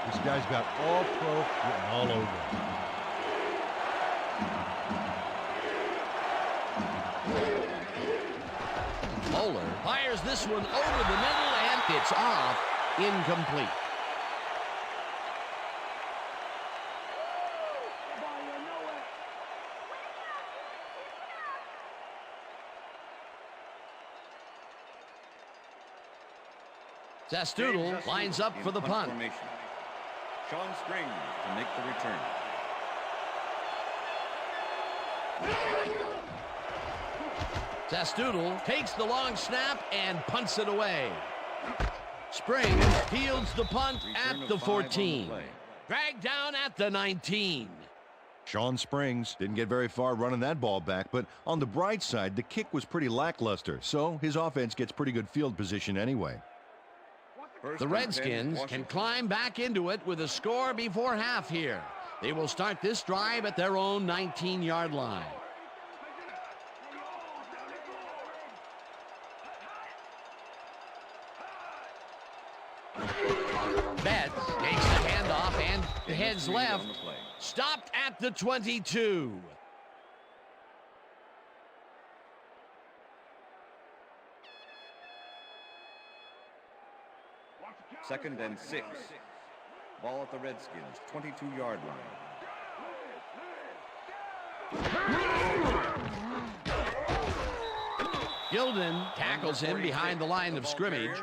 This guy's got all-pro written all over him. Bowler fires this one over the middle, and it's off. Incomplete. Zastoodle lines up for the punt. Sean Springs to make the return. Zastoodle takes the long snap and punts it away. Springs fields the punt at the 14. Dragged down at the 19. Sean Springs didn't get very far running that ball back, but on the bright side, the kick was pretty lackluster, so his offense gets pretty good field position anyway. The Redskins can climb back into it with a score before half here. They will start this drive at their own 19-yard line. Betts takes the handoff and heads left. Stopped at the 22. Second and 6. Ball at the Redskins' 22-yard line. Gilden tackles him behind the line of scrimmage.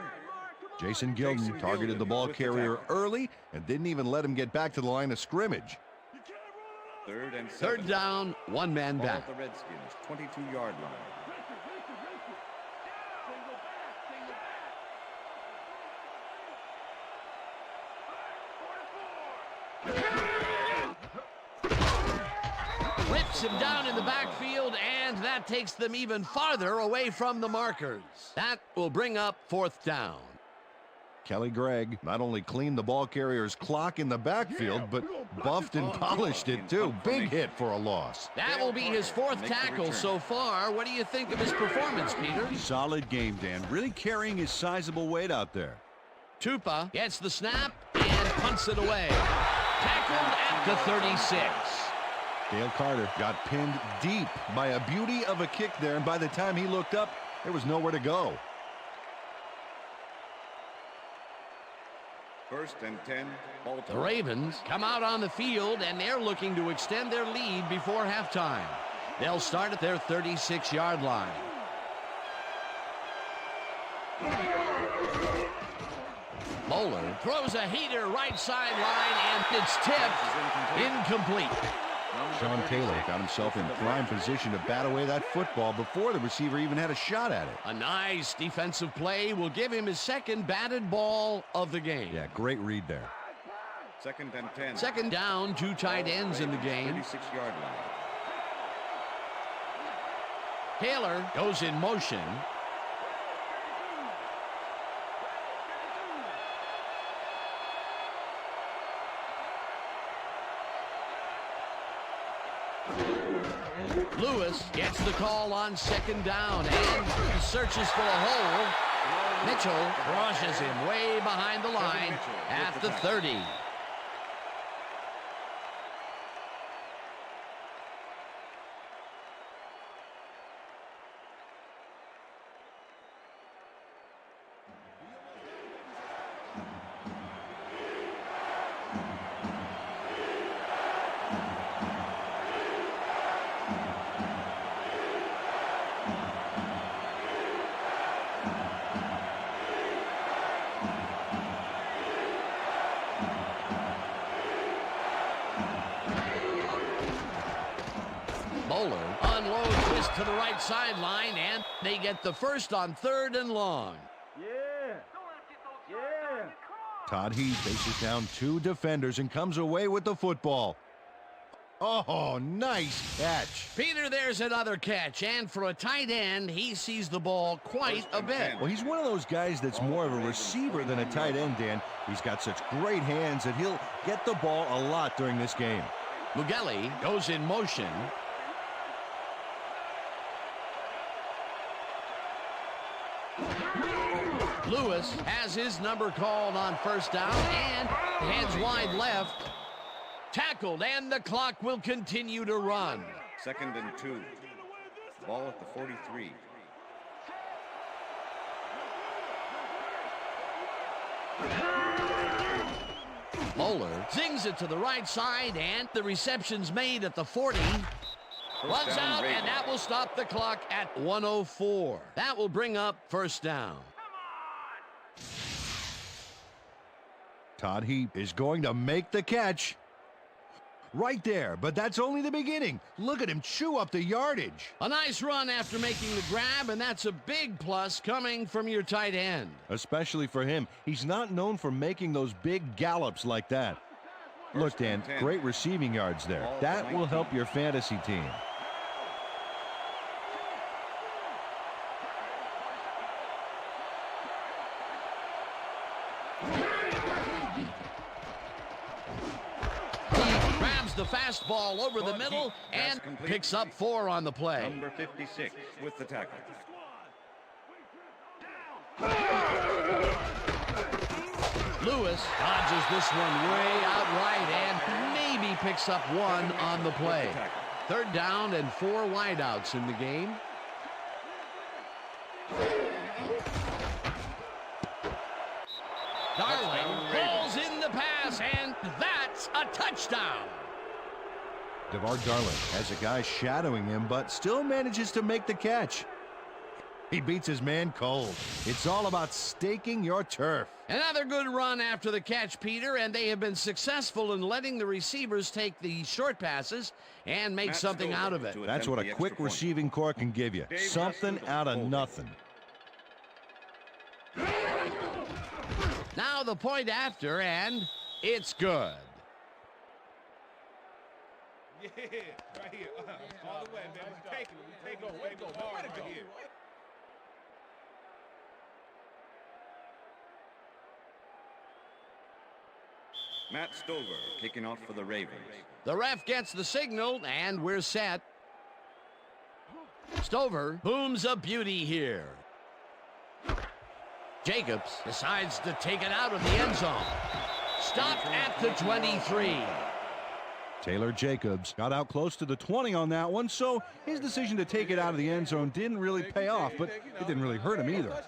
Jason Gilden targeted the ball carrier early and didn't even let him get back to the line of scrimmage. Third and 7. Third down, one man Ball back. at the Redskins, 22-yard line. Rips him down in the backfield, and that takes them even farther away from the markers. That will bring up fourth down. Kelly Gregg not only cleaned the ball carrier's clock in the backfield, but buffed and polished it too. Big hit for a loss. That will be his fourth tackle so far. What do you think of his performance, Peter? Solid game, Dan. Really carrying his sizable weight out there. Tupa gets the snap and punts it away. Tackled at the 36. Dale Carter got pinned deep by a beauty of a kick there, and by the time he looked up, there was nowhere to go. First and 10, Baltimore. The Ravens come out on the field, and they're looking to extend their lead before halftime. They'll start at their 36-yard line. Moeller throws a heater right sideline, and it's tipped incomplete. Sean Taylor got himself in prime position to bat away that football before the receiver even had a shot at it. A nice defensive play will give him his second batted ball of the game. Yeah, great read there. Second and 10. Second down, two tight ends in the game. 36-yard line. Taylor goes in motion. Lewis gets the call on second down and searches for a hole. Mitchell rushes him way behind the line at the 30. Moeller unloads this to the right sideline, and they get the first on third and long. Yeah. Yeah. Todd Heath faces down two defenders and comes away with the football. Oh, nice catch. Peter, there's another catch, and for a tight end, he sees the ball quite a bit. Well, he's one of those guys that's more of a receiver than a tight end, Dan. He's got such great hands that he'll get the ball a lot during this game. Mugelli goes in motion. Lewis has his number called on first down and heads wide left. Tackled, and the clock will continue to run. Second and 2. Ball at the 43. Moeller zings it to the right side, and the reception's made at the 40. Runs out, and that will stop the clock at 1:04. That will bring up first down. Todd Heath is going to make the catch. Right there, but that's only the beginning. Look at him chew up the yardage. A nice run after making the grab, and that's a big plus coming from your tight end. Especially for him. He's not known for making those big gallops like that. Look, Dan, great receiving yards there. That will help your fantasy team. The fastball over the middle and picks up 4 on the play. Number 56 with the tackle. Lewis dodges this one way out right and maybe picks up 1 on the play. Third down and 4 wideouts in the game. Darling calls in the pass, and that's a touchdown. DeVar Darling has a guy shadowing him, but still manages to make the catch. He beats his man cold. It's all about staking your turf. Another good run after the catch, Peter, and they have been successful in letting the receivers take the short passes and make something out of it. That's what a quick receiving core can give you. Something out of nothing. Now the point after, and it's good. Yeah, right here. All the way, man. We're taking it. We're taking it. Way to go hard right here. Matt Stover kicking off for the Ravens. The ref gets the signal, and we're set. Stover booms a beauty here. Jacobs decides to take it out of the end zone. Stopped at the 23. Taylor Jacobs got out close to the 20 on that one, so his decision to take it out of the end zone didn't really pay off, but it didn't really hurt him either.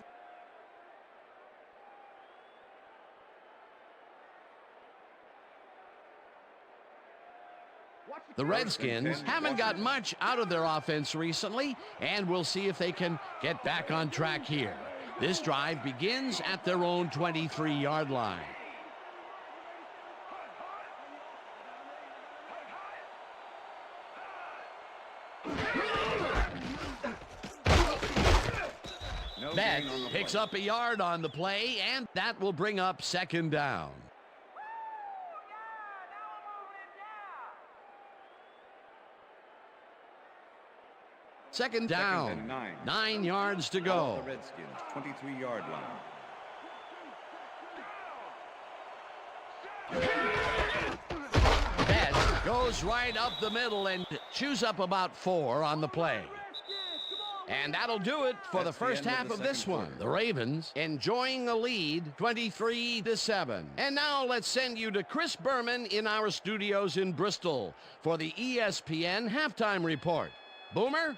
The Redskins haven't got much out of their offense recently, and we'll see if they can get back on track here. This drive begins at their own 23-yard line. Betts picks up a yard on the play, and that will bring up second down. Second down, 9 yards to go. The Redskins, 23-yard line. Betts goes right up the middle and chews up about 4 on the play. And that'll do it for the first half of this one. The Ravens enjoying a lead, 23-7. And now let's send you to Chris Berman in our studios in Bristol for the ESPN halftime report. Boomer?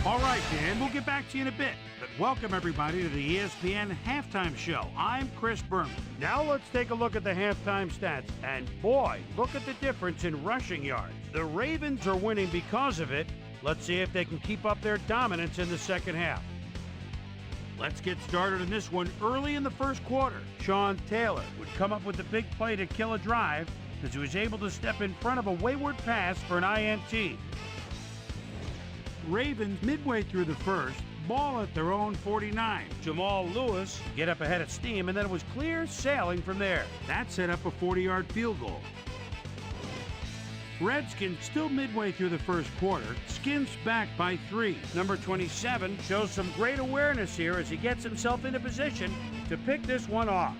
All right, Dan, we'll get back to you in a bit. But welcome, everybody, to the ESPN Halftime Show. I'm Chris Berman. Now let's take a look at the halftime stats. And boy, look at the difference in rushing yards. The Ravens are winning because of it. Let's see if they can keep up their dominance in the second half. Let's get started in this one early in the first quarter. Sean Taylor would come up with the big play to kill a drive as he was able to step in front of a wayward pass for an INT. Ravens midway through the first, ball at their own 49. Jamal Lewis get up ahead of steam, and then it was clear sailing from there. That set up a 40-yard field goal. Redskins still midway through the first quarter, skins back by 3. Number 27 shows some great awareness here as he gets himself into position to pick this one off.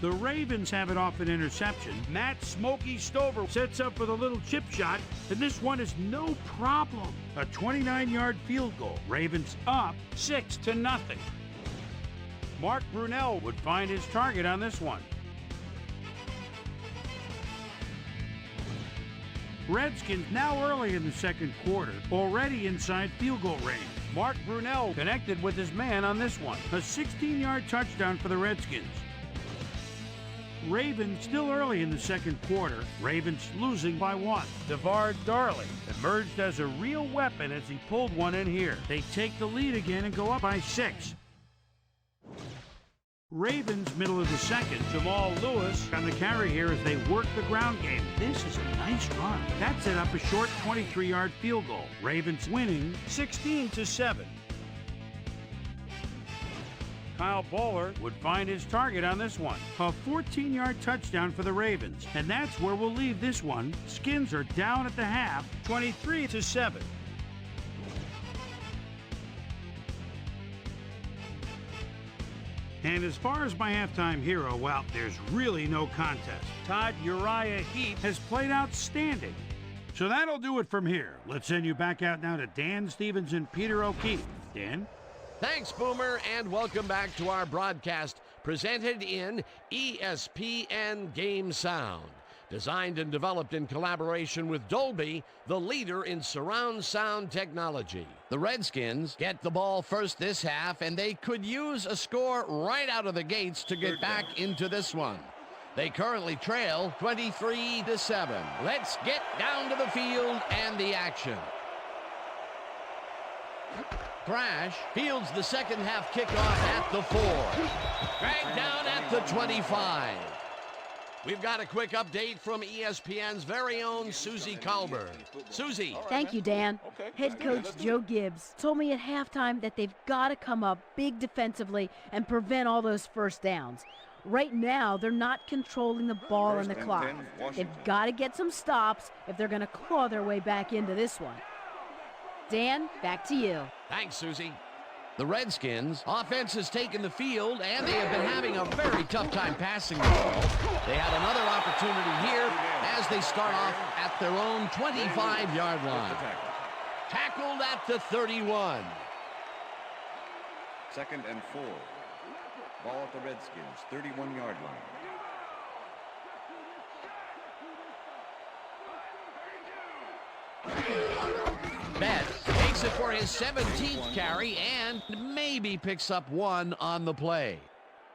The Ravens have it off an interception. Matt Smokey Stover sets up with a little chip shot, and this one is no problem. A 29-yard field goal. Ravens up 6-0. Mark Brunell would find his target on this one. Redskins now early in the second quarter, already inside field goal range. Mark Brunell connected with his man on this one. A 16-yard touchdown for the Redskins. Ravens still early in the second quarter. Ravens losing by 1. DeVard Darley emerged as a real weapon as he pulled one in here. They take the lead again and go up by 6. Ravens middle of the second. Jamal Lewis on the carry here as they work the ground game. This is a nice run. That set up a short 23-yard field goal. Ravens winning 16-7. Kyle Bowler would find his target on this one. A 14-yard touchdown for the Ravens. And that's where we'll leave this one. Skins are down at the half, 23-7. And as far as my halftime hero, well, there's really no contest. Todd Uriah Heep has played outstanding. So that'll do it from here. Let's send you back out now to Dan Stevens and Peter O'Keefe. Dan? Thanks, Boomer, and welcome back to our broadcast presented in ESPN Game Sound. Designed and developed in collaboration with Dolby, the leader in surround sound technology. The Redskins get the ball first this half, and they could use a score right out of the gates to get back into this one. They currently trail 23-7. Let's get down to the field and the action. Crash fields the second half kickoff at the 4. Dragged down at the 25. We've got a quick update from ESPN's very own Susie Colbert. Susie. Thank you, Dan. Head coach Joe Gibbs told me at halftime that they've got to come up big defensively and prevent all those first downs. Right now, they're not controlling the ball and the clock. They've got to get some stops if they're going to claw their way back into this one. Dan, back to you. Thanks, Susie. The Redskins offense has taken the field, and they have been having a very tough time passing the ball. They had another opportunity here as they start off at their own 25-yard line. Tackled at the 31. 2nd and 4. Ball at the Redskins, 31-yard line. Betts takes it for his 17th carry and maybe picks up one on the play.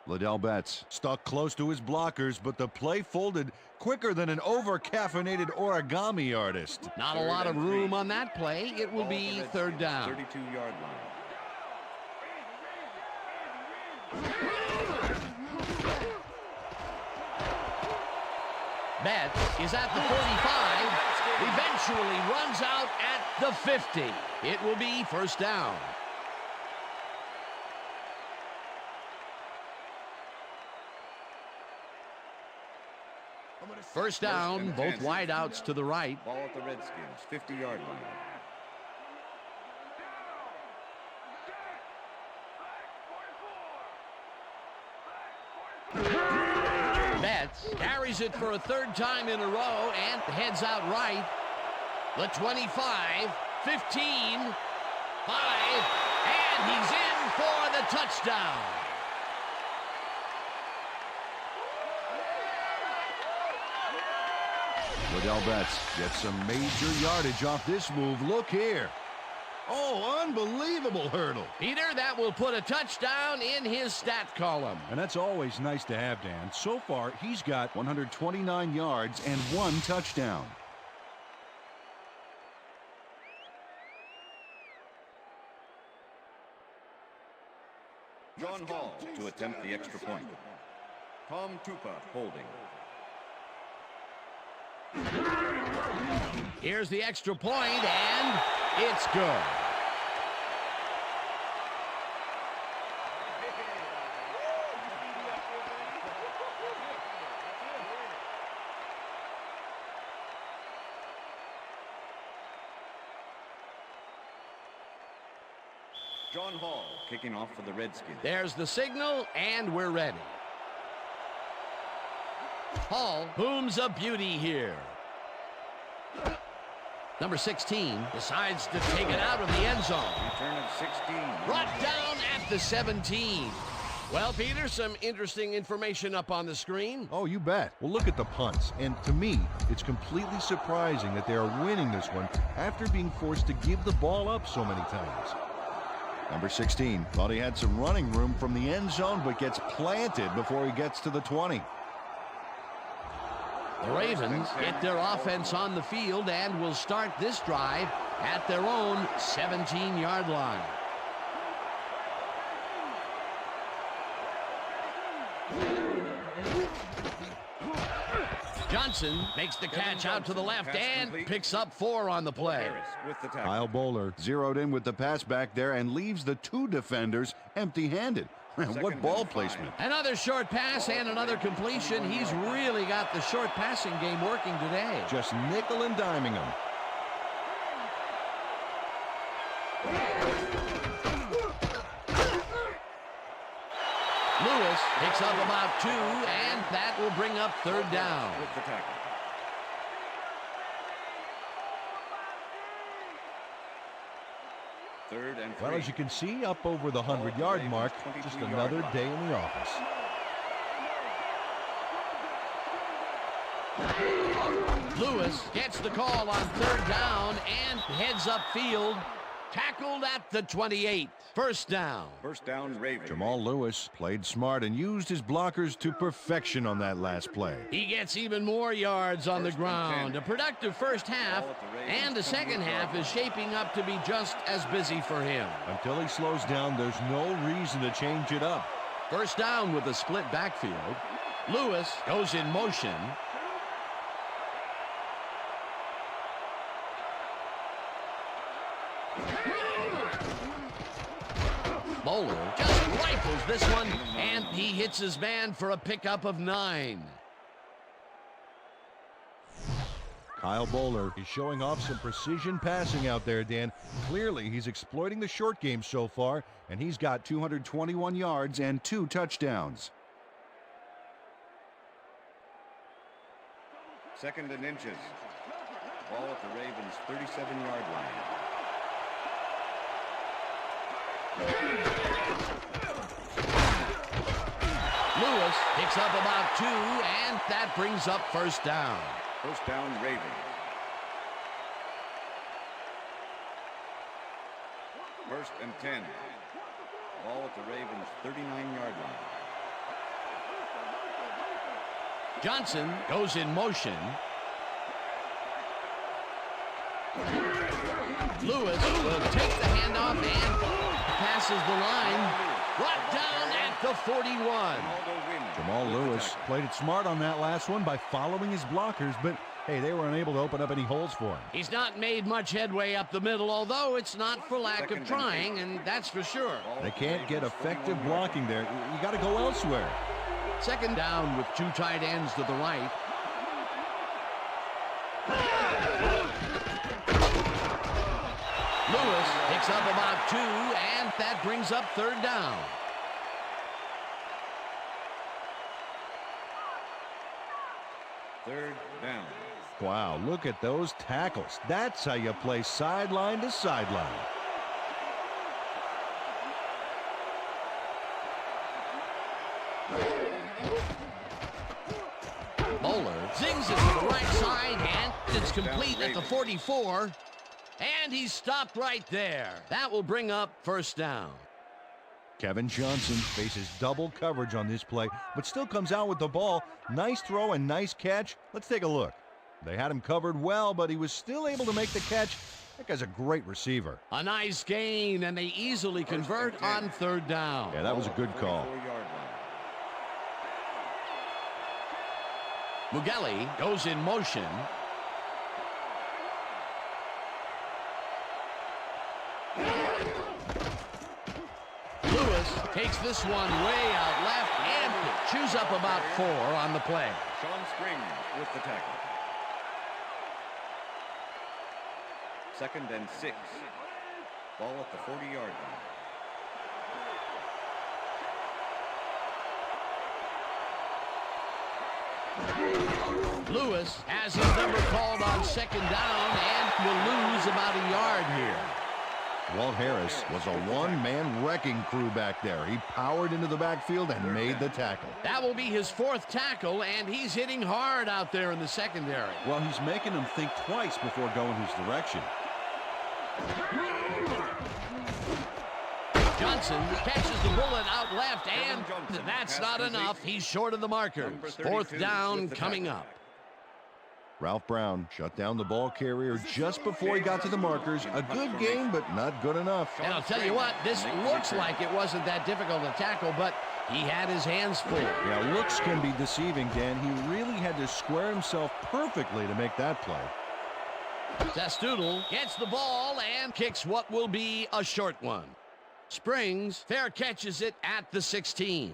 Liddell Betts stuck close to his blockers, but the play folded quicker than an over-caffeinated origami artist. Not a lot of room on that play. It will be 3rd down. 32-yard line. Betts is at the 45, eventually runs out at the 50. It will be 1st down. First down, both wideouts to the right. Ball at the Redskins, 50-yard line. Betts carries it for a 3rd time in a row and heads out right. The 25, 15, 5, and he's in for the touchdown. Liddell Betts gets some major yardage off this move. Look here. Oh, unbelievable hurdle. Peter, that will put a touchdown in his stat column. And that's always nice to have, Dan. So far, he's got 129 yards and 1 touchdown. John Hall to attempt the extra point. Tom Tupa holding. Here's the extra point, and it's good. John Hall kicking off for the Redskins. There's the signal, and we're ready. Hall booms a beauty here. Number 16 decides to take it out of the end zone. Return of 16. Brought down at the 17. Well, Peter, some interesting information up on the screen. Oh, you bet. Well, look at the punts. And to me, it's completely surprising that they are winning this one after being forced to give the ball up so many times. Number 16 thought he had some running room from the end zone, but gets planted before he gets to the 20. The Ravens get their offense on the field and will start this drive at their own 17-yard line. Johnson makes the catch out to the left and picks up 4 on the play. Kyle Bowler zeroed in with the pass back there and leaves the 2 defenders empty-handed. What ball placement. Another short pass and another completion. He's really got the short passing game working today. Just nickel and diming him. Lewis picks up about 2, and that will bring up 3rd down. With the tackle. Third and 3. Well, as you can see, up over the 100-yard mark. Just another day in the office. Lewis gets the call on 3rd down and heads upfield. Tackled at the 28. First down. First down, Ravens. Jamal Lewis played smart and used his blockers to perfection on that last play. He gets even more yards on the ground. A productive first half, and the second half is shaping up to be just as busy for him. Until he slows down, there's no reason to change it up. First down with a split backfield. Lewis goes in motion. Bowler just rifles this one, and he hits his man for a pickup of 9. Kyle Bowler is showing off some precision passing out there, Dan. Clearly, he's exploiting the short game so far, and he's got 221 yards and 2 touchdowns. Second and inches. Ball at the Ravens' 37-yard line. Lewis picks up about 2, and that brings up first down. First down, Ravens. First and 10. Ball at the Ravens' 39-yard line. Johnson goes in motion. Lewis will take the handoff and passes the line. Brought down at the 41. Jamal Lewis played it smart on that last one by following his blockers, but hey, they were unable to open up any holes for him. He's not made much headway up the middle, although it's not for lack of trying, and that's for sure. They can't get effective blocking there. You got to go elsewhere. Second down with 2 tight ends to the right. Lewis picks up about 2, and that brings up 3rd down. Third down. Wow, look at those tackles. That's how you play sideline to sideline. Bowler zings it to the right side, and it's complete at the 44. And he's stopped right there. That will bring up first down. Kevin Johnson faces double coverage on this play, but still comes out with the ball. Nice throw and nice catch. Let's take a look. They had him covered well, but he was still able to make the catch. That guy's a great receiver. A nice gain, and they easily convert on 3rd down. Yeah, that was a good call. Mugelli goes in motion. Lewis takes this one way out left and chews up about 4 on the play. Sean Springs with the tackle. Second and 6. Ball at the 40-yard line. Lewis has his number called on 2nd down and will lose about a yard here. Walt Harris was a one-man wrecking crew back there. He powered into the backfield and made the tackle. That will be his 4th tackle, and he's hitting hard out there in the secondary. Well, he's making them think twice before going his direction. Johnson catches the bullet out left, and that's not enough. He's short of the markers. 4th down coming up. Ralph Brown shut down the ball carrier just before he got to the markers. A good game, but not good enough. And I'll tell you what, this looks like it wasn't that difficult to tackle, but he had his hands full. Yeah, looks can be deceiving, Dan. He really had to square himself perfectly to make that play. Testoodle gets the ball and kicks what will be a short one. Springs fair catches it at the 16.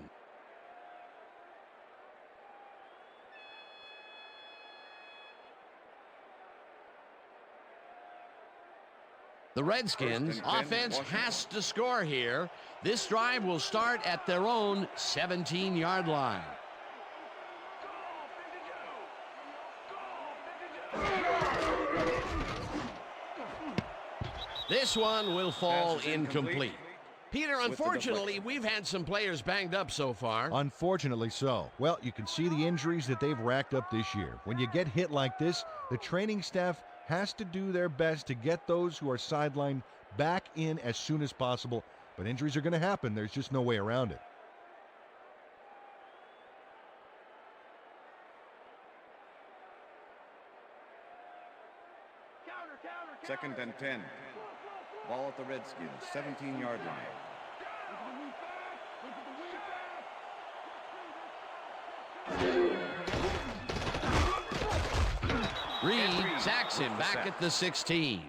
The Redskins offense has to score here. This drive will start at their own 17-yard line. This one will fall incomplete. Peter, unfortunately, we've had some players banged up so far. Unfortunately so. Well, you can see the injuries that they've racked up this year. When you get hit like this, the training staff has to do their best to get those who are sidelined back in as soon as possible. But injuries are going to happen. There's just no way around it. Second and 10. Ball at the Redskins, 17-yard line. Reed sacks him back at the 16.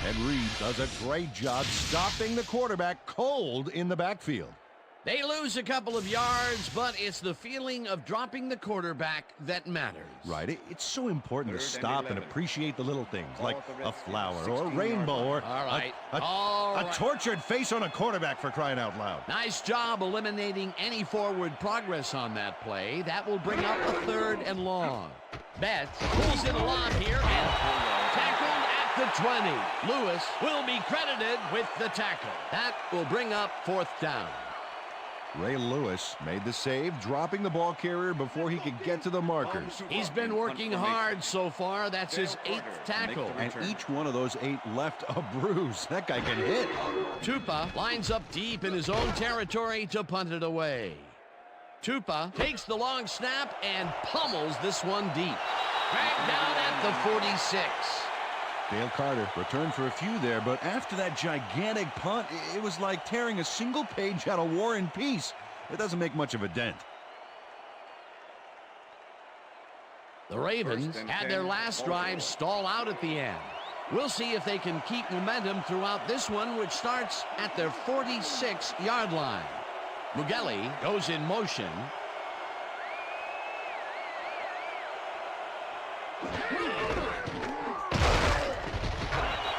And Reed does a great job stopping the quarterback cold in the backfield. They lose a couple of yards, but it's the feeling of dropping the quarterback that matters. Right. It's so important to stop and appreciate the little things, like a flower or a rainbow or a tortured face on a quarterback, for crying out loud. Nice job eliminating any forward progress on that play. That will bring up a 3rd and long. Betts pulls in a lot here and tackled at the 20. Lewis will be credited with the tackle. That will bring up 4th down. Ray Lewis made the save, dropping the ball carrier before he could get to the markers. He's been working hard so far. That's his 8th tackle. And each one of those 8 left a bruise. That guy can hit. Tupa lines up deep in his own territory to punt it away. Tupa takes the long snap and pummels this one deep. Dragged down at the 46. Dale Carter returned for a few there, but after that gigantic punt, it was like tearing a single page out of War and Peace. It doesn't make much of a dent. The Ravens had their last drive stall out at the end. We'll see if they can keep momentum throughout this one, which starts at their 46-yard line. Mugelli goes in motion.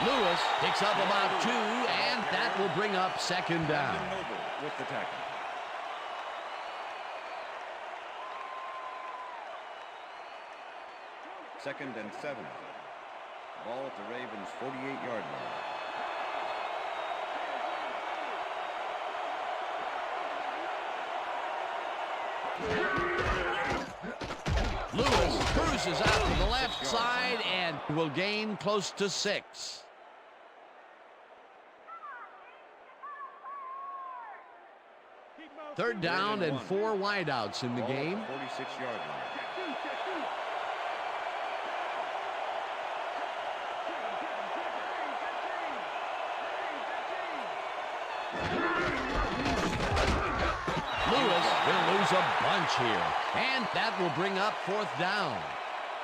Lewis picks up about 2, and that will bring up 2nd down. With the tackle. Second and 7. Ball at the Ravens' 48-yard line. Lewis cruises out to the left side and will gain close to 6. Third down and 4 wideouts in the game. 46-yard line. Lewis will lose a bunch here, and that will bring up 4th down.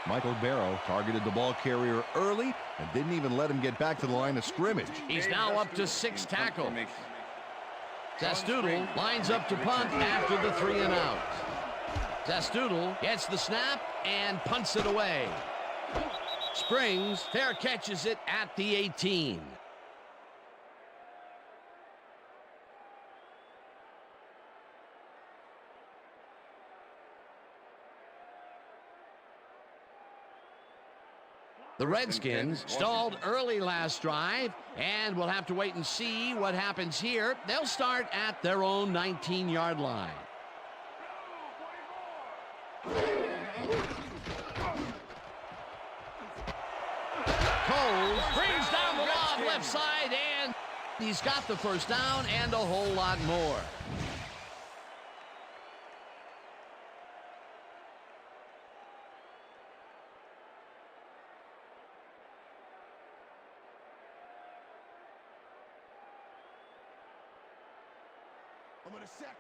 Michael Barrow targeted the ball carrier early and didn't even let him get back to the line of scrimmage. He's now up to 6 tackles. Zastoodle lines up to punt after the 3 and out. Zastoodle gets the snap and punts it away. Springs fair catches it at the 18. The Redskins stalled early last drive, and we'll have to wait and see what happens here. They'll start at their own 19-yard line. Cole brings down the lob left side, and he's got the 1st down and a whole lot more.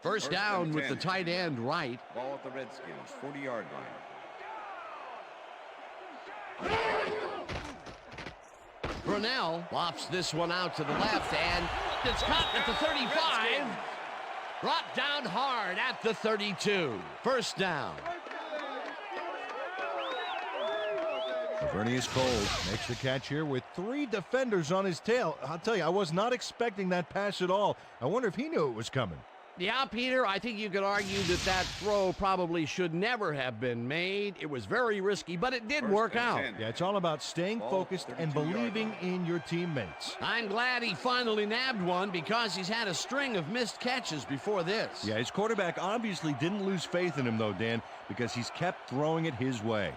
First down with the tight end right. Ball at the Redskins, 40-yard line. Brunell lofts this one out to the left, and it's caught at the 35. Brought down hard at the 32. First down. Vernius Cole makes the catch here with 3 defenders on his tail. I'll tell you, I was not expecting that pass at all. I wonder if he knew it was coming. Yeah, Peter, I think you could argue that throw probably should never have been made. It was very risky, but it did work out. Yeah, it's all about staying focused and believing in your teammates. I'm glad he finally nabbed one because he's had a string of missed catches before this. Yeah, his quarterback obviously didn't lose faith in him, though, Dan, because he's kept throwing it his way.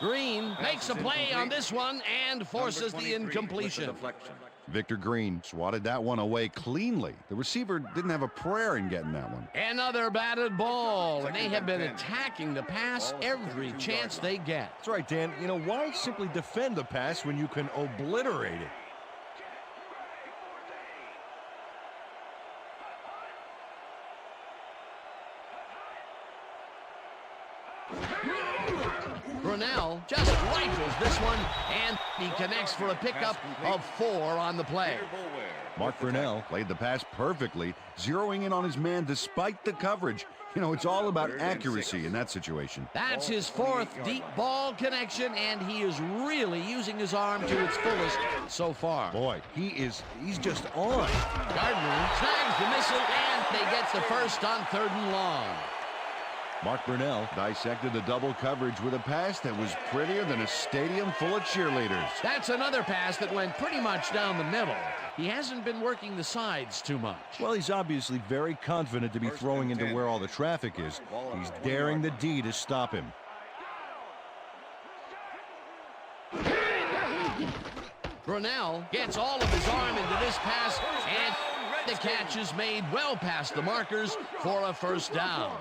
Green makes a play on this one and forces the incompletion. Victor Green swatted that one away cleanly. The receiver didn't have a prayer in getting that one. Another batted ball, and they have been attacking the pass every chance they get. That's right, Dan. You know, why simply defend the pass when you can obliterate it? Brunell just rifles this one, and he connects for a pickup of 4 on the play. Mark Brunell played the pass perfectly, zeroing in on his man despite the coverage. You know, it's all about accuracy in that situation. That's his 4th deep ball connection, and he is really using his arm to its fullest so far. Boy, he's just on. Gardner snags the missile, and they get the first on 3rd and long. Mark Brunell dissected the double coverage with a pass that was prettier than a stadium full of cheerleaders. That's another pass that went pretty much down the middle. He hasn't been working the sides too much. Well, he's obviously very confident to be throwing into where all the traffic is. He's daring the D to stop him. Brunell gets all of his arm into this pass, and the catch is made well past the markers for a first down.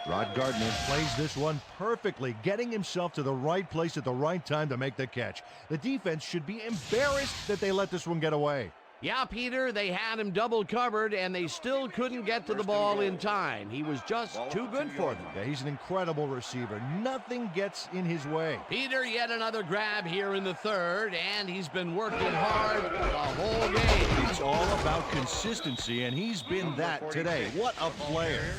Rod Gardner plays this one perfectly, getting himself to the right place at the right time to make the catch. The defense should be embarrassed that they let this one get away. Yeah, Peter, they had him double covered, and they still couldn't get to the ball in time. He was just too good for them. Yeah, he's an incredible receiver. Nothing gets in his way. Peter, yet another grab here in the 3rd, and he's been working hard the whole game. It's all about consistency, and he's been that today. What a player.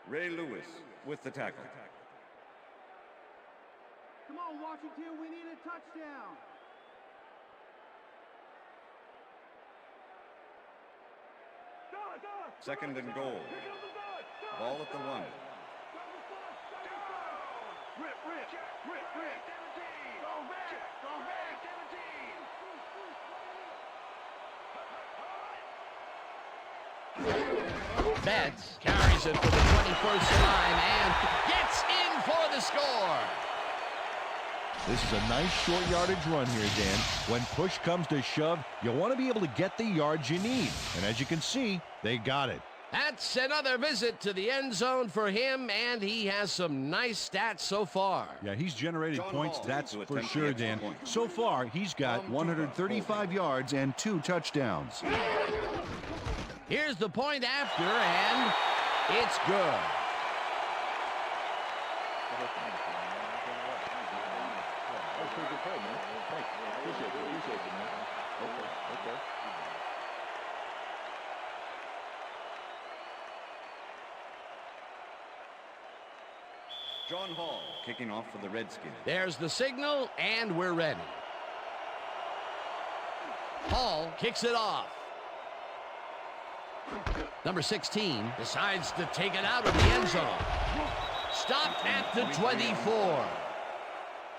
Ray Lewis with the tackle. Come on, Washington, we need a touchdown. Second and goal. Ball at the 1. Rip. Go back. Betts carries it for the 21st time and gets in for the score. This is a nice short yardage run here, Dan. When push comes to shove, you want to be able to get the yards you need. And as you can see, they got it. That's another visit to the end zone for him, and he has some nice stats so far. Yeah, he's generated points, that's for sure, Dan. So far, he's got 135 yards and 2 touchdowns. Here's the point after, and it's good. John Hall kicking off for the Redskins. There's the signal, and we're ready. Hall kicks it off. Number 16 decides to take it out of the end zone. Stopped at the 24.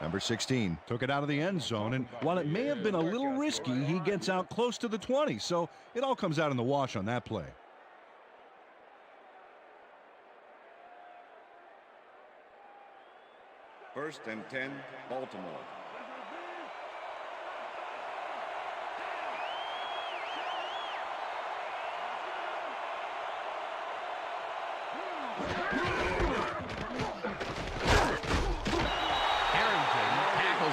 Number 16 took it out of the end zone, and while it may have been a little risky, he gets out close to the 20, so it all comes out in the wash on that play. First and 10, Baltimore.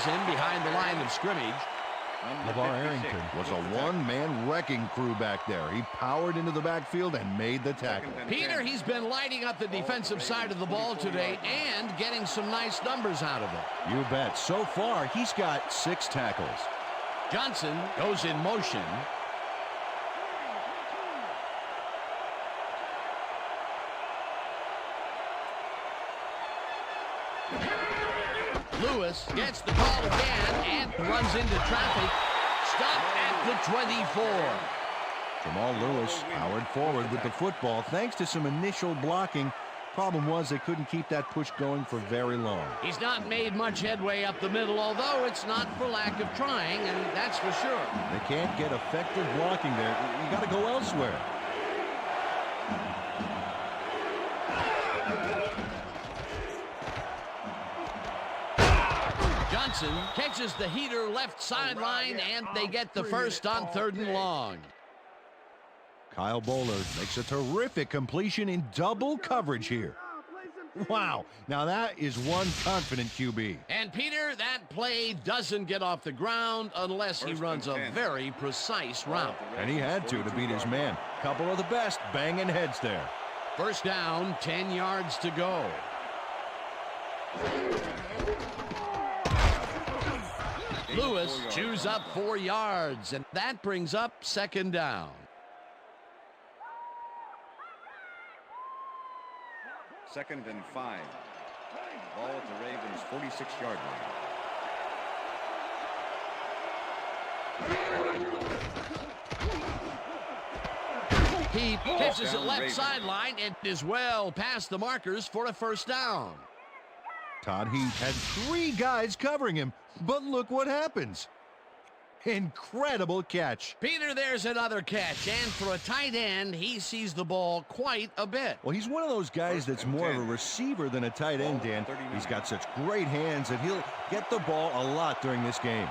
In behind the line of scrimmage. LeVar Arrington was a one-man wrecking crew back there. He powered into the backfield and made the tackle. Peter, he's been lighting up the defensive side of the ball today and getting some nice numbers out of it. You bet. So far, he's got 6 tackles. Johnson goes in motion. Lewis gets the call again and runs into traffic. Stopped at the 24. Jamal Lewis powered forward with the football thanks to some initial blocking. Problem was they couldn't keep that push going for very long. He's not made much headway up the middle, although it's not for lack of trying, and that's for sure. They can't get effective blocking there. You got to go elsewhere. Johnson catches the heater left sideline, and they get the first on 3rd and long. Kyle Bowler makes a terrific completion in double coverage here. Wow, now that is one confident QB. And Peter, that play doesn't get off the ground unless he runs a very precise route. And he had to beat his man. Couple of the best banging heads there. First down, 10 yards to go. Lewis chews up 4 yards, and that brings up 2nd down. Second and 5. Ball at the Ravens' 46-yard line. He catches it left sideline and is well past the markers for a first down. Todd Heath had 3 guys covering him, but look what happens. Incredible catch. Peter, there's another catch, and for a tight end, he sees the ball quite a bit. Well, he's one of those guys that's more of a receiver than a tight end, Dan. He's got such great hands that he'll get the ball a lot during this game.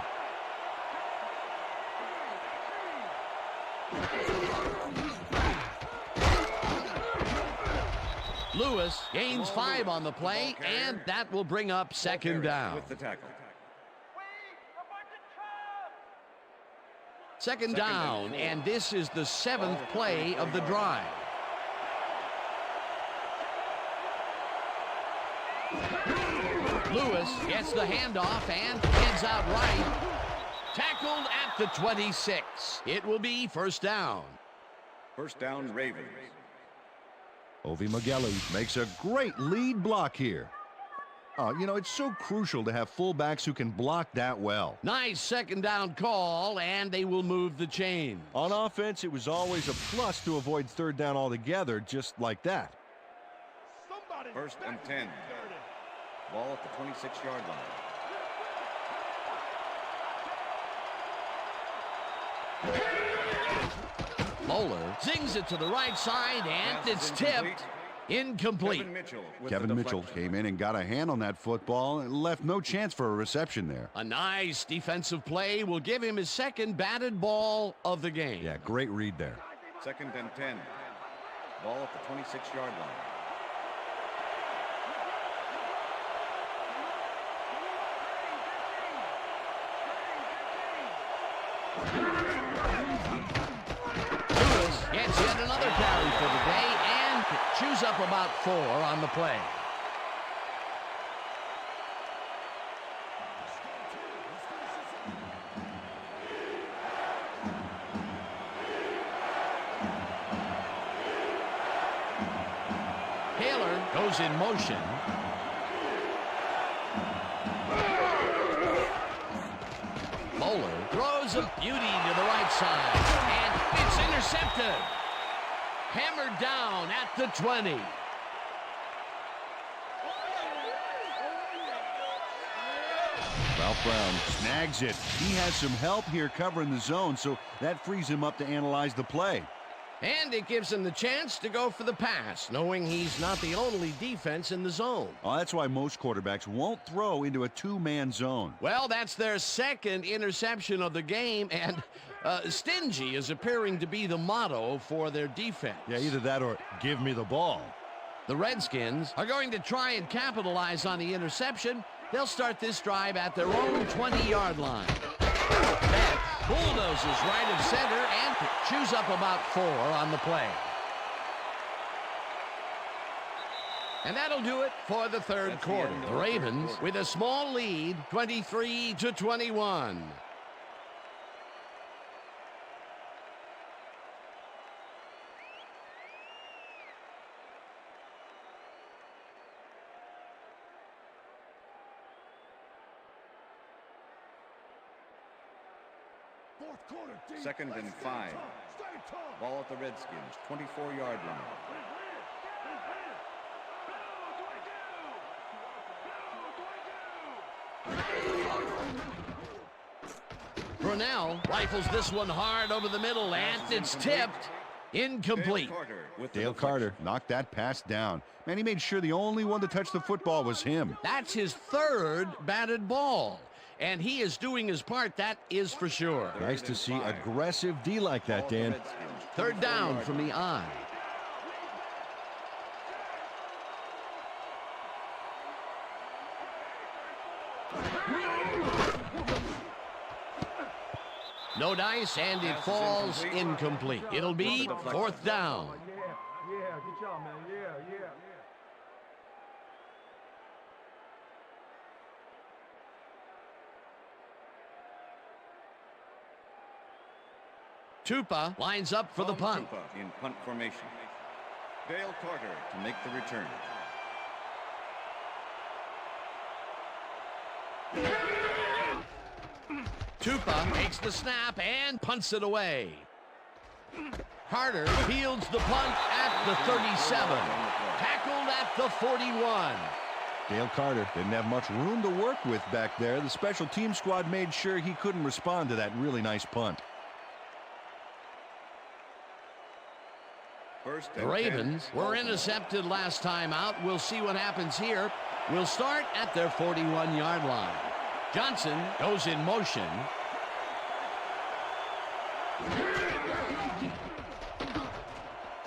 Lewis gains 5 on the play, and that will bring up 2nd down. With the tackle. 2nd down, and this is the 7th play of the drive. Lewis gets the handoff and heads out right. Tackled at the 26. It will be first down. First down, Ravens. Ovi Magelli makes a great lead block here. You know, it's so crucial to have fullbacks who can block that well. Nice 2nd down call, and they will move the chain. On offense, it was always a plus to avoid 3rd down altogether, just like that. First and 10. Ball at the 26-yard line. Bowler zings it to the right side, and it's tipped. Incomplete. Kevin Mitchell came in and got a hand on that football and left no chance for a reception there. A nice defensive play will give him his 2nd batted ball of the game. Yeah, great read there. Second and 10. Ball at the 26-yard line. Lewis gets yet another carry for the day and chews up about 4 on the play. Taylor goes in motion. Bowler throws a beauty to the right side, and it's intercepted. Hammered down at the 20. Ralph Brown snags it. He has some help here covering the zone, so that frees him up to analyze the play. And it gives him the chance to go for the pass, knowing he's not the only defense in the zone. Oh, that's why most quarterbacks won't throw into a 2-man zone. Well, that's their 2nd interception of the game, and stingy is appearing to be the motto for their defense. Yeah, either that or give me the ball. The Redskins are going to try and capitalize on the interception. They'll start this drive at their own 20-yard line. That bulldozes right of center and chews up about 4 on the play. And that'll do it for the 3rd quarter. The Ravens with a small lead, 23-21. Second and 5. Ball at the Redskins, 24-yard line. Brunell rifles this one hard over the middle, and it's tipped. Incomplete. Dale Carter knocked that pass down. Man, he made sure the only one to touch the football was him. That's his third batted ball, and he is doing his part, that is for sure. Nice to see aggressive D like that, Dan. Third down from the I. No dice, and it falls incomplete. It'll be fourth down. Yeah, good job, man. Yeah. Tupa lines up for the punt. Tupa in punt formation. Dale Carter to make the return. Tupa takes the snap and punts it away. Carter fields the punt at the 37. Tackled at the 41. Dale Carter didn't have much room to work with back there. The special team squad made sure he couldn't respond to that really nice punt. The Ravens were intercepted last time out. We'll see what happens here. We'll start at their 41-yard line. Johnson goes in motion.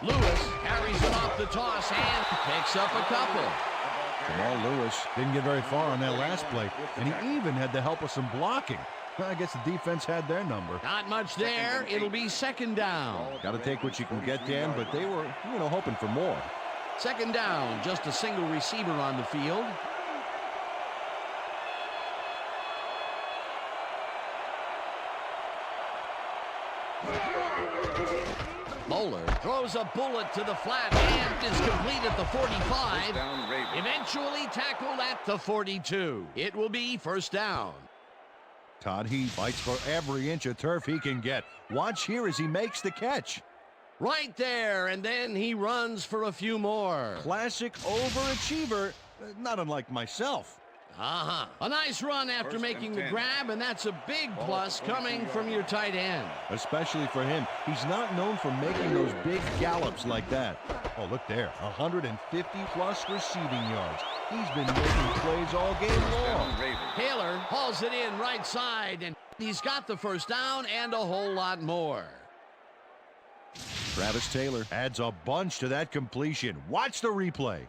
Lewis carries it off the toss and picks up a couple. Jamal Lewis didn't get very far on that last play, and he even had the help of some blocking. I guess the defense had their number. Not much there. It'll be second down. Got to take what you can get, Dan, but they were, hoping for more. Second down, just a single receiver on the field. Moeller throws a bullet to the flat and is complete at the 45. Eventually tackled at the 42. It will be first down. Todd Heat fights for every inch of turf he can get. Watch here as he makes the catch. Right there, and then he runs for a few more. Classic overachiever, not unlike myself. A nice run after making the grab, and that's a big plus coming from your tight end. Especially for him. He's not known for making those big gallops like that. Oh, look there. 150-plus receiving yards. He's been making plays all game long. Taylor hauls it in right side, and he's got the first down and a whole lot more. Travis Taylor adds a bunch to that completion. Watch the replay.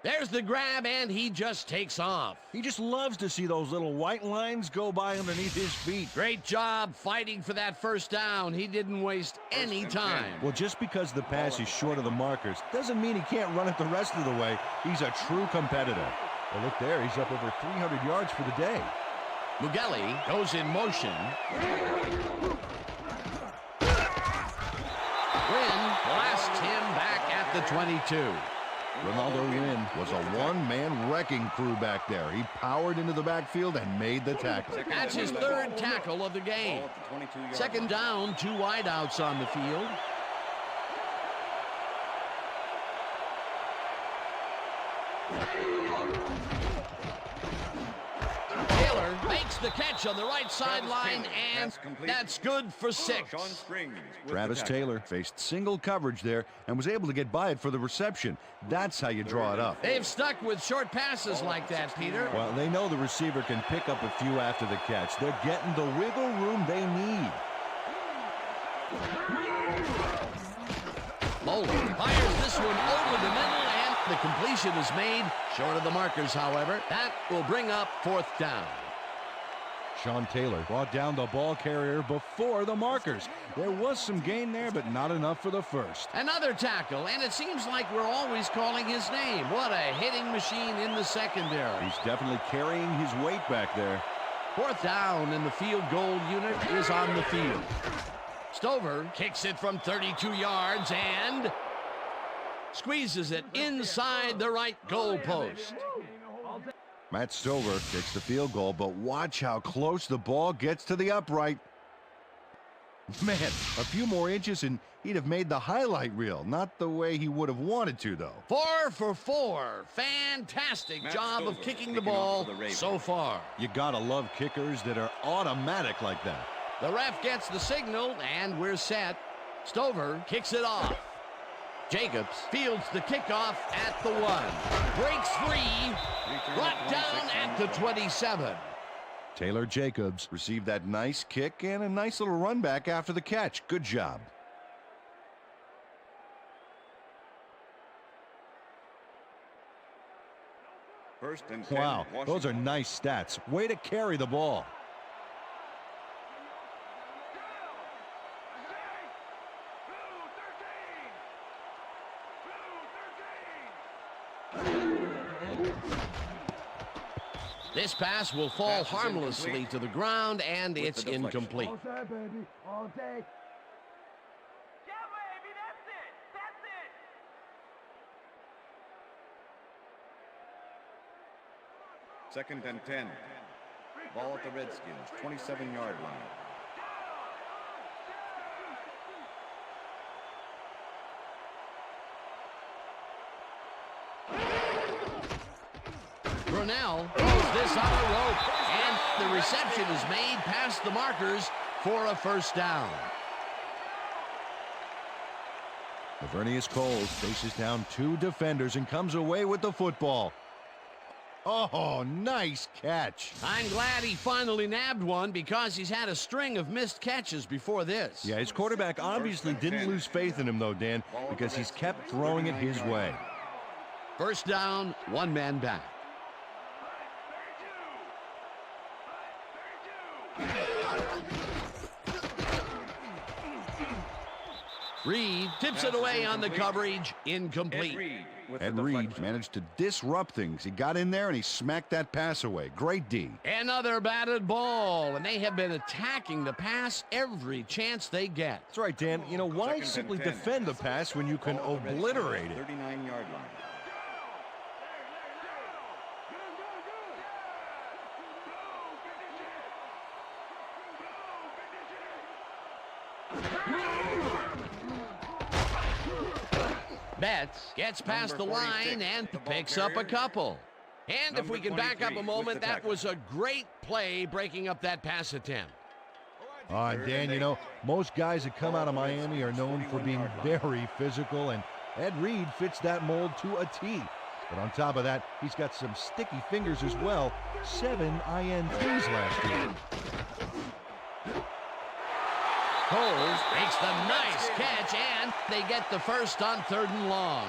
There's the grab, and he just takes off. He just loves to see those little white lines go by underneath his feet. Great job fighting for that first down. He didn't waste any time. Well, just because the pass is short of the markers doesn't mean he can't run it the rest of the way. He's a true competitor. Well, look there. He's up over 300 yards for the day. Mugelli goes in motion. Wynn blasts him back at the 22. Ronaldo Wynn was a one-man wrecking crew back there. He powered into the backfield and made the tackle. That's his third tackle of the game. Second down, 2 wideouts on the field. Taylor makes the catch on the right sideline, and that's good for 6. Travis Taylor faced single coverage there and was able to get by it for the reception. That's how you draw it up. They've stuck with short passes like that, Peter. Well, they know the receiver can pick up a few after the catch. They're getting the wiggle room they need. Moeller fires this one over the middle, and the completion is made. Short of the markers, however. That will bring up fourth down. Sean Taylor brought down the ball carrier before the markers. There was some gain there, but not enough for the first. Another tackle, and it seems like we're always calling his name. What a hitting machine in the secondary. He's definitely carrying his weight back there. Fourth down, and the field goal unit is on the field. Stover kicks it from 32 yards and squeezes it inside the right goal post. Matt Stover kicks the field goal, but watch how close the ball gets to the upright. Man, a few more inches and he'd have made the highlight reel. Not the way he would have wanted to, though. 4 for 4. Fantastic job of kicking the ball so far. You gotta love kickers that are automatic like that. The ref gets the signal, and we're set. Stover kicks it off. Jacobs fields the kickoff at the 1. Breaks free. Brought down at the 27. Taylor Jacobs received that nice kick and a nice little run back after the catch. Good job. First and 10, Wow, Washington. those are nice stats. Way to carry the ball. This pass will fall harmlessly to the ground, and it's incomplete. All day, baby. All day. Yeah, baby, that's it. That's it. Second and 10. Ball at the Redskins, 27-yard line. Brunell throws this on a rope, and the reception is made past the markers for a first down. Lavernius Coles faces down 2 defenders and comes away with the football. Oh, nice catch. I'm glad he finally nabbed one because he's had a string of missed catches before this. Yeah, his quarterback obviously didn't lose faith in him, though, Dan, because he's kept throwing it his way. First down, 1 man back. Reed tips it away on the coverage. Incomplete. Ed Reed managed to disrupt things. He got in there and he smacked that pass away. Great D. Another batted ball, and they have been attacking the pass every chance they get. That's right, Dan. You know, why simply defend the pass when you can obliterate it? 39-yard line. Betts gets past the line and picks up a couple. And if we can back up a moment, that was a great play breaking up that pass attempt. Oh, Dan, you know, most guys that come out of Miami are known for being very physical, and Ed Reed fits that mold to a T. But on top of that, he's got some sticky fingers as well. 7 INTs last year. Coles makes the nice catch, and they get the first on 3rd and long.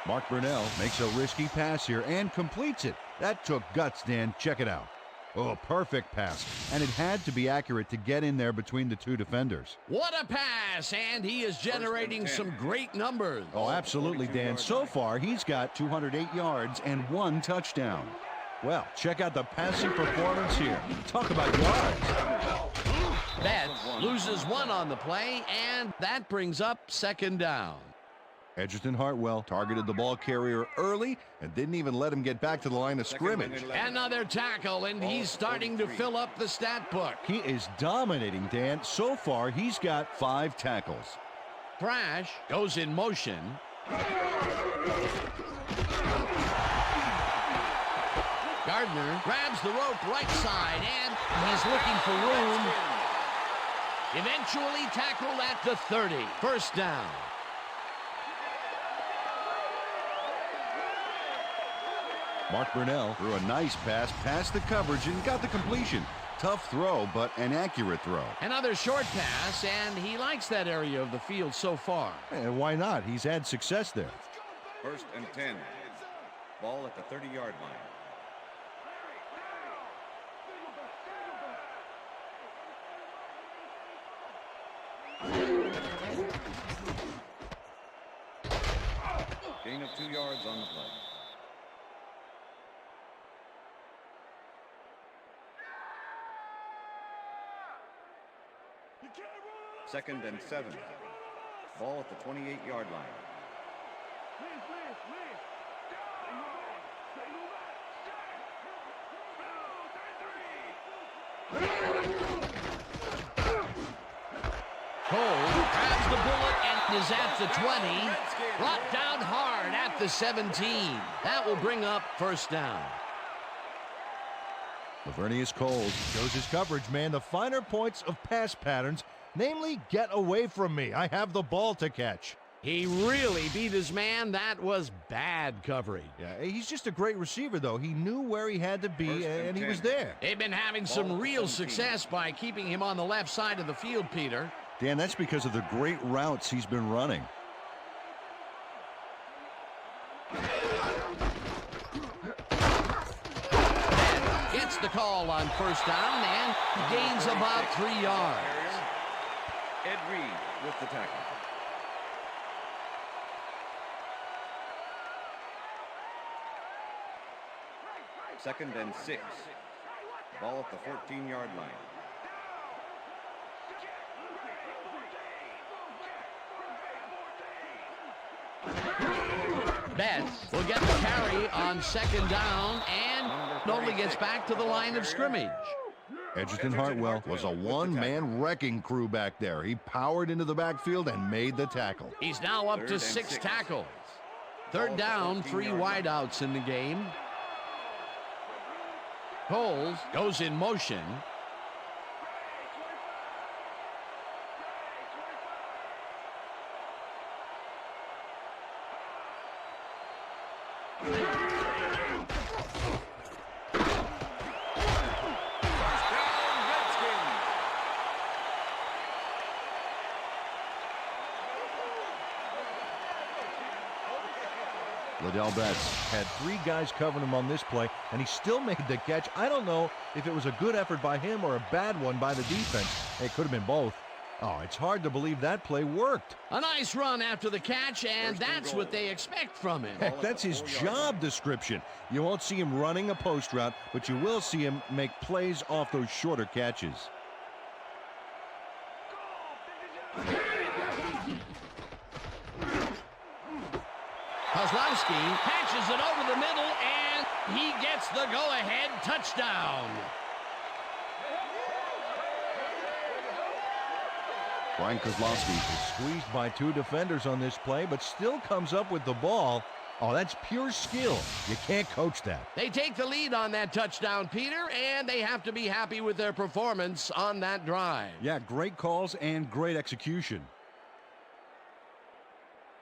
Mark Brunell makes a risky pass here and completes it. That took guts, Dan. Check it out. Oh, perfect pass. And it had to be accurate to get in there between the 2 defenders. What a pass, and he is generating some great numbers. Oh, absolutely, Dan. So far, he's got 208 yards and 1 touchdown. Well, check out the passing performance here. Talk about yards. Betts loses 1 on the play, and that brings up 2nd down. Edgerton Hartwell targeted the ball carrier early and didn't even let him get back to the line of scrimmage. Another tackle, and he's starting to fill up the stat book. He is dominating, Dan. So far, he's got 5 tackles. Thrash goes in motion. Gardner grabs the rope right side, and he's looking for room. Eventually tackled at the 30. First down. Mark Brunell threw a nice pass past the coverage and got the completion. Tough throw, but an accurate throw. Another short pass, and he likes that area of the field so far. And why not? He's had success there. First and 10. Ball at the 30-yard line. Gain of 2 yards on the play. Second and 7. Ball at the 28-yard line. Cole grabs the bullet and is at the 20. Brought down hard at the 17. That will bring up first down. Lavernius Coles shows his coverage, man. The finer points of pass patterns, namely, get away from me. I have the ball to catch. He really beat his man. That was bad coverage. Yeah, he's just a great receiver, though. He knew where he had to be, and he was there. They've been having some real success by keeping him on the left side of the field, Peter. Dan, that's because of the great routes he's been running. Gets the call on first down and gains about 3 yards. Ed Reed with the tackle. Second and 6. Ball at the 14-yard line. Betts will get the carry on second down and only gets back to the line of scrimmage. Edgerton Hartwell was a one-man wrecking crew back there. He powered into the backfield and made the tackle. He's now up to 6 tackles. Third down, 3 wideouts in the game. Coles goes in motion. Liddell Betts had 3 guys covering him on this play, and he still made the catch. I don't know if it was a good effort by him or a bad one by the defense. It could have been both. Oh, it's hard to believe that play worked. A nice run after the catch, and that's what they expect from him. Heck, that's his job description. You won't see him running a post route, but you will see him make plays off those shorter catches. Kozlowski patches it over the middle, and he gets the go-ahead touchdown. Brian Kozlowski is squeezed by 2 defenders on this play, but still comes up with the ball. Oh, that's pure skill. You can't coach that. They take the lead on that touchdown, Peter, and they have to be happy with their performance on that drive. Yeah, great calls and great execution.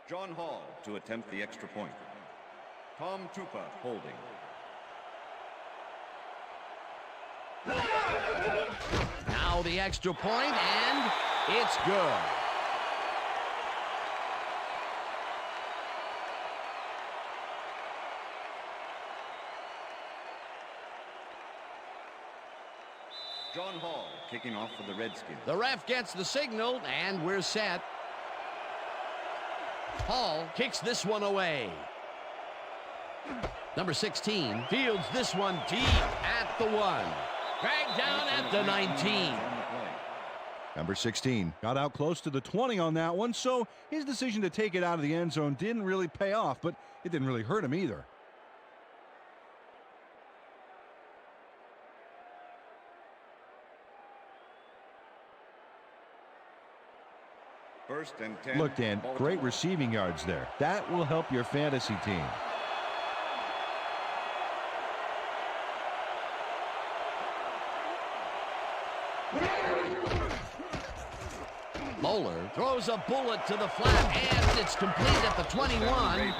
John Hall to attempt the extra point. Tom Tupa holding. Now the extra point, and it's good. John Hall kicking off for the Redskins. The ref gets the signal, and we're set. Hall kicks this one away. Number 16 fields this one deep at the 1. Dragged down at the 19. Number 16 got out close to the 20 on that one, so his decision to take it out of the end zone didn't really pay off, but it didn't really hurt him either. First and 10. Look, Dan, great receiving yards there. That will help your fantasy team. Moeller throws a bullet to the flat, and it's complete at the 21.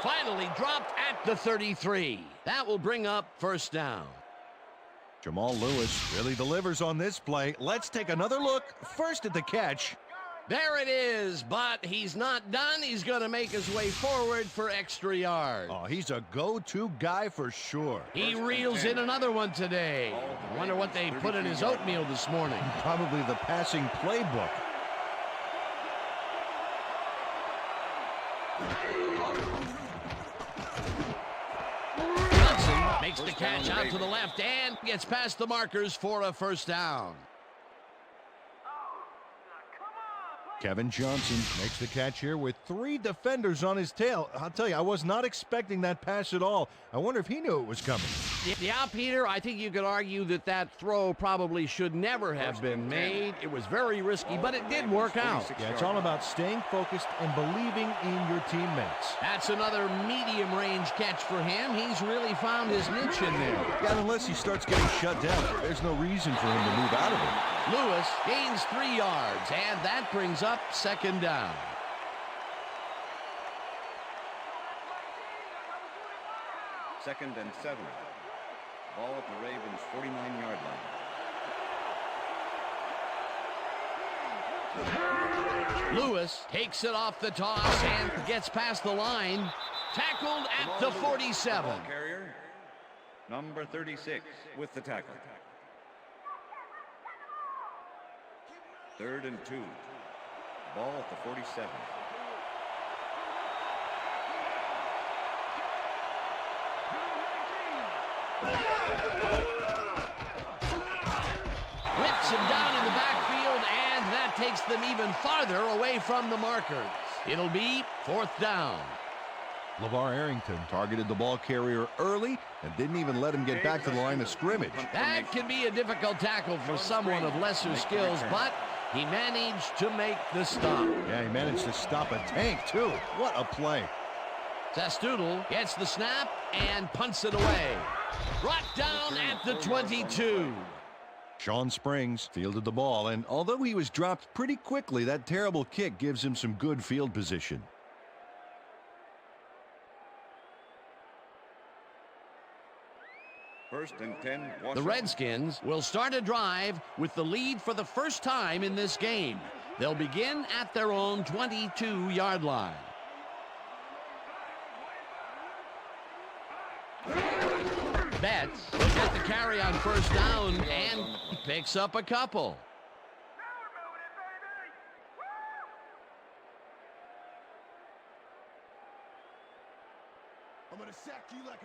Finally dropped at the 33. That will bring up first down. Jamal Lewis really delivers on this play. Let's take another look. First at the catch. There it is, but he's not done. He's going to make his way forward for extra yards. Oh, he's a go-to guy for sure. He reels in another one today. I wonder what they put in his oatmeal this morning. Probably the passing playbook. Johnson makes the catch out to the left and gets past the markers for a first down. Kevin Johnson makes the catch here with 3 defenders on his tail. I'll tell you, I was not expecting that pass at all. I wonder if he knew it was coming. Yeah, Peter, I think you could argue that that throw probably should never have been made. It was very risky, but it did work out. Yeah, it's all about staying focused and believing in your teammates. That's another medium-range catch for him. He's really found his niche in there. Yeah, unless he starts getting shut down, there's no reason for him to move out of it. Lewis gains 3 yards, and that brings up 2nd down. Second and 7. Ball at the Ravens' 49-yard line. Lewis takes it off the toss and gets past the line. Tackled at the 47. Ball carrier, number 36, with the tackle. 3rd and 2. Ball at the 47. Whips him down in the backfield, and that takes them even farther away from the markers. It'll be 4th down. LeVar Arrington Targeted the ball carrier early and didn't even let him get back to the line of scrimmage. That can be a difficult tackle for someone of lesser skills, but he managed to make the stop. Yeah, he managed to stop a tank, too. What a play. Sastoodle gets the snap and punts it away. Brought down at the 22. Sean Springs fielded the ball, and although he was dropped pretty quickly, that terrible kick gives him some good field position. First and 10. The Washington. Redskins will start a drive with the lead for the first time in this game. They'll begin at their own 22-yard line. Betts looks at the carry on 1st down and picks up a couple.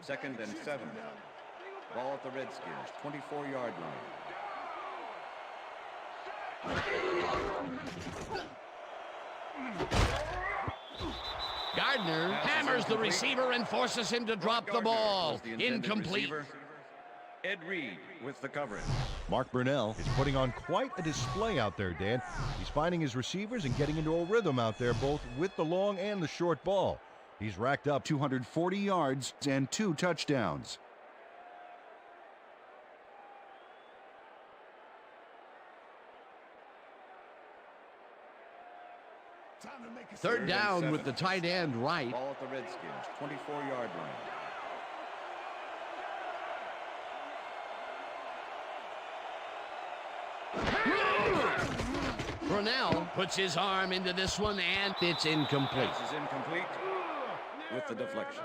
Second and 7. Ball at the Redskins' 24-yard line. Gardner hammers the receiver and forces him to drop the ball. Incomplete. Ed Reed with the coverage. Mark Brunell is putting on quite a display out there, Dan. He's finding his receivers and getting into a rhythm out there, both with the long and the short ball. He's racked up 240 yards and 2 touchdowns. Third down with the tight end right. Ball at the Redskins' 24-yard line. Brunell puts his arm into this one, and it's incomplete. This is incomplete with the deflection.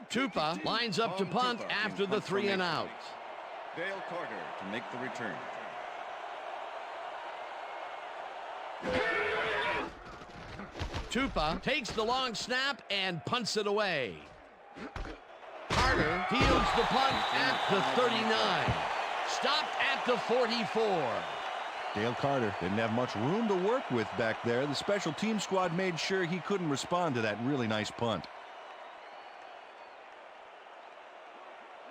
Tupa lines up to punt after the 3 and out. Dale Carter to make the return. Tupa takes the long snap and punts it away. Carter fields the punt at the 39. Stopped at the 44. Dale Carter didn't have much room to work with back there. The special team squad made sure he couldn't respond to that really nice punt.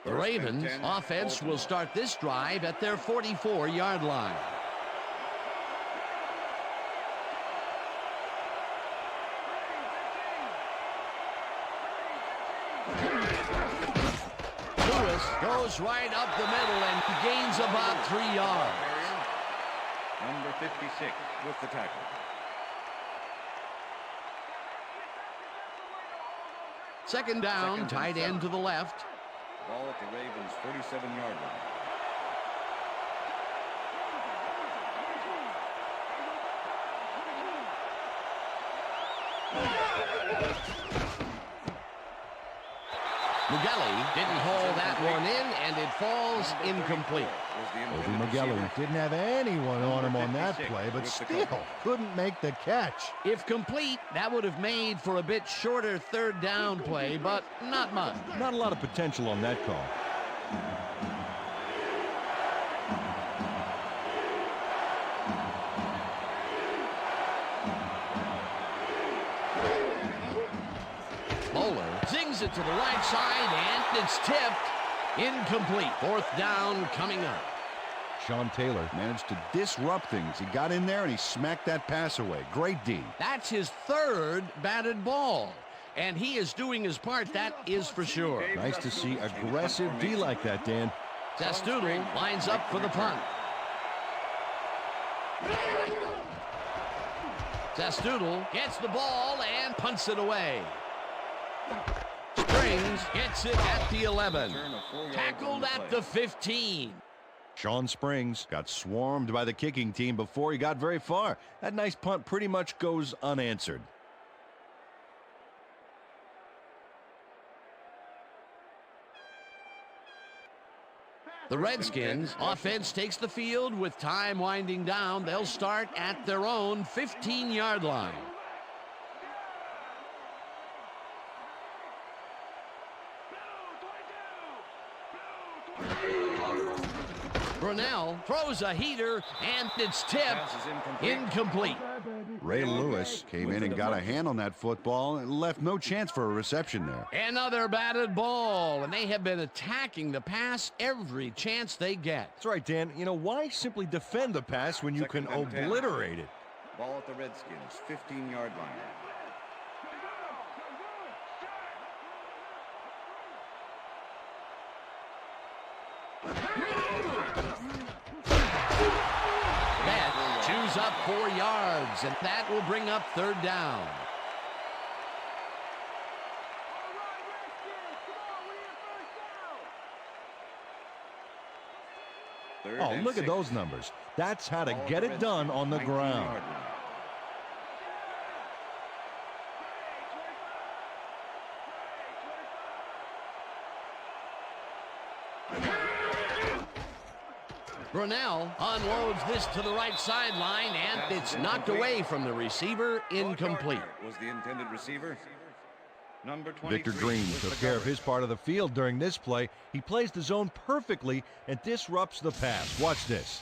The Ravens offense will start this drive at their 44-yard line. Lewis goes right up the middle and gains about 3 yards. Number 56 with the tackle. Second down, tight end to the left. Ball at the Ravens' 47-yard line. Mugelli didn't haul that one in, and it falls incomplete. Obi Mugelli didn't have anyone on him on that play, but still couldn't make the catch. If complete, that would have made for a bit shorter third down play, but not much. Not a lot of potential on that call. throws it to the right side, and it's tipped. Incomplete. Fourth down coming up. Sean Taylor managed to disrupt things. He got in there and he smacked that pass away. Great D. That's his third batted ball, and he is doing his part, that is for sure. Nice to see aggressive D like that, Dan. Testudo lines up for the punt. Testudo gets the ball and punts it away. Springs gets it at the 11. Tackled at the 15. Sean Springs got swarmed by the kicking team before he got very far. That nice punt pretty much goes unanswered. The Redskins offense takes the field with time winding down. They'll start at their own 15-yard line. Brunell throws a heater, and it's tipped. Incomplete. Ray Lewis came in and got a hand on that football and left no chance for a reception there. Another batted ball, and they have been attacking the pass every chance they get. That's right, Dan. You know, why simply defend the pass when you can obliterate it? Ball at the Redskins, 15-yard line. That chews up 4 yards, and that will bring up third down. Oh, look at those numbers. That's how to get it done on the ground. Brunell unloads this to the right sideline, and it's knocked away from the receiver. Incomplete. Was the intended receiver. Number 23. Victor Green took care of his part of the field during this play. He plays the zone perfectly and disrupts the pass. Watch this.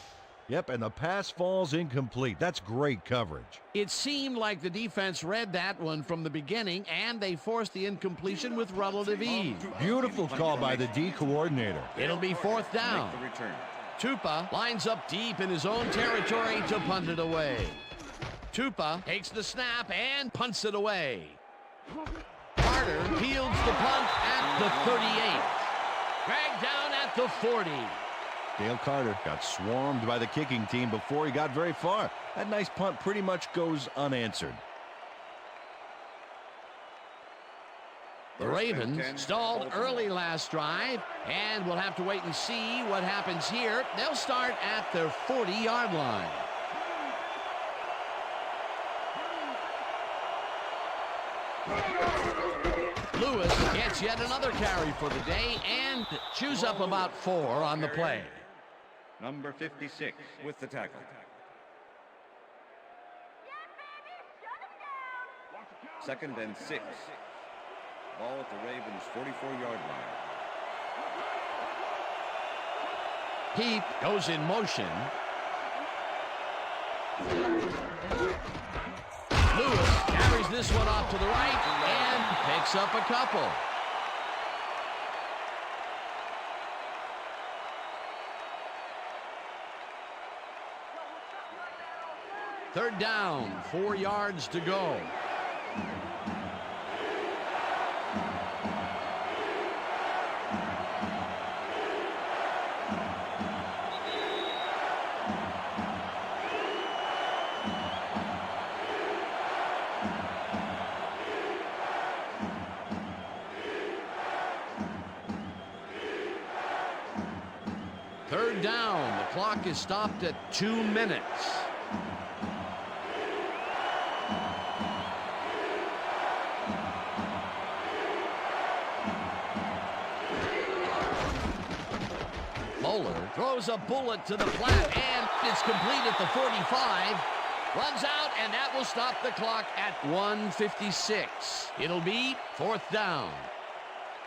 Yep, and the pass falls incomplete. That's great coverage. It seemed like the defense read that one from the beginning, and they forced the incompletion with relative ease. Beautiful call by the D coordinator. It'll be fourth down. Tupa lines up deep in his own territory to punt it away. Tupa takes the snap and punts it away. Carter fields the punt at the 38. Dragged down at the 40. Dale Carter got swarmed by the kicking team before he got very far. That nice punt pretty much goes unanswered. The Ravens stalled early last drive, and we'll have to wait and see what happens here. They'll start at their 40-yard line. Lewis gets yet another carry for the day and chews up about 4 on the play. Number 56 with the tackle. Second and 6. Ball at the Ravens' 44-yard line. Heap goes in motion. Lewis carries this one off to the right and picks up a couple. Third down, 4 yards to go. Third down, the clock is stopped at 2 minutes. Moeller throws a bullet to the flat, and it's complete at the 45. Runs out, and that will stop the clock at 1:56. It'll be fourth down.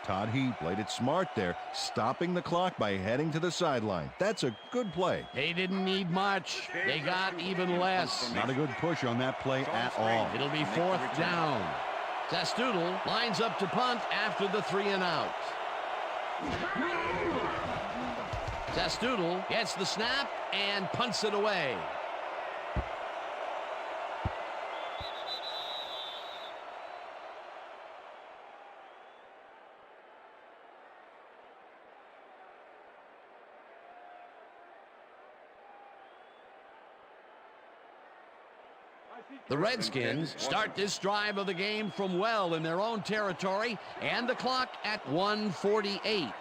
Todd Heap played it smart there, stopping the clock by heading to the sideline. That's a good play. They didn't need much. They got even less. Not a good push on that play at all. It'll be fourth down. Testoodle lines up to punt after the 3 and out. Testoodle gets the snap and punts it away. The Redskins start this drive of the game from well in their own territory, and the clock at 1:48.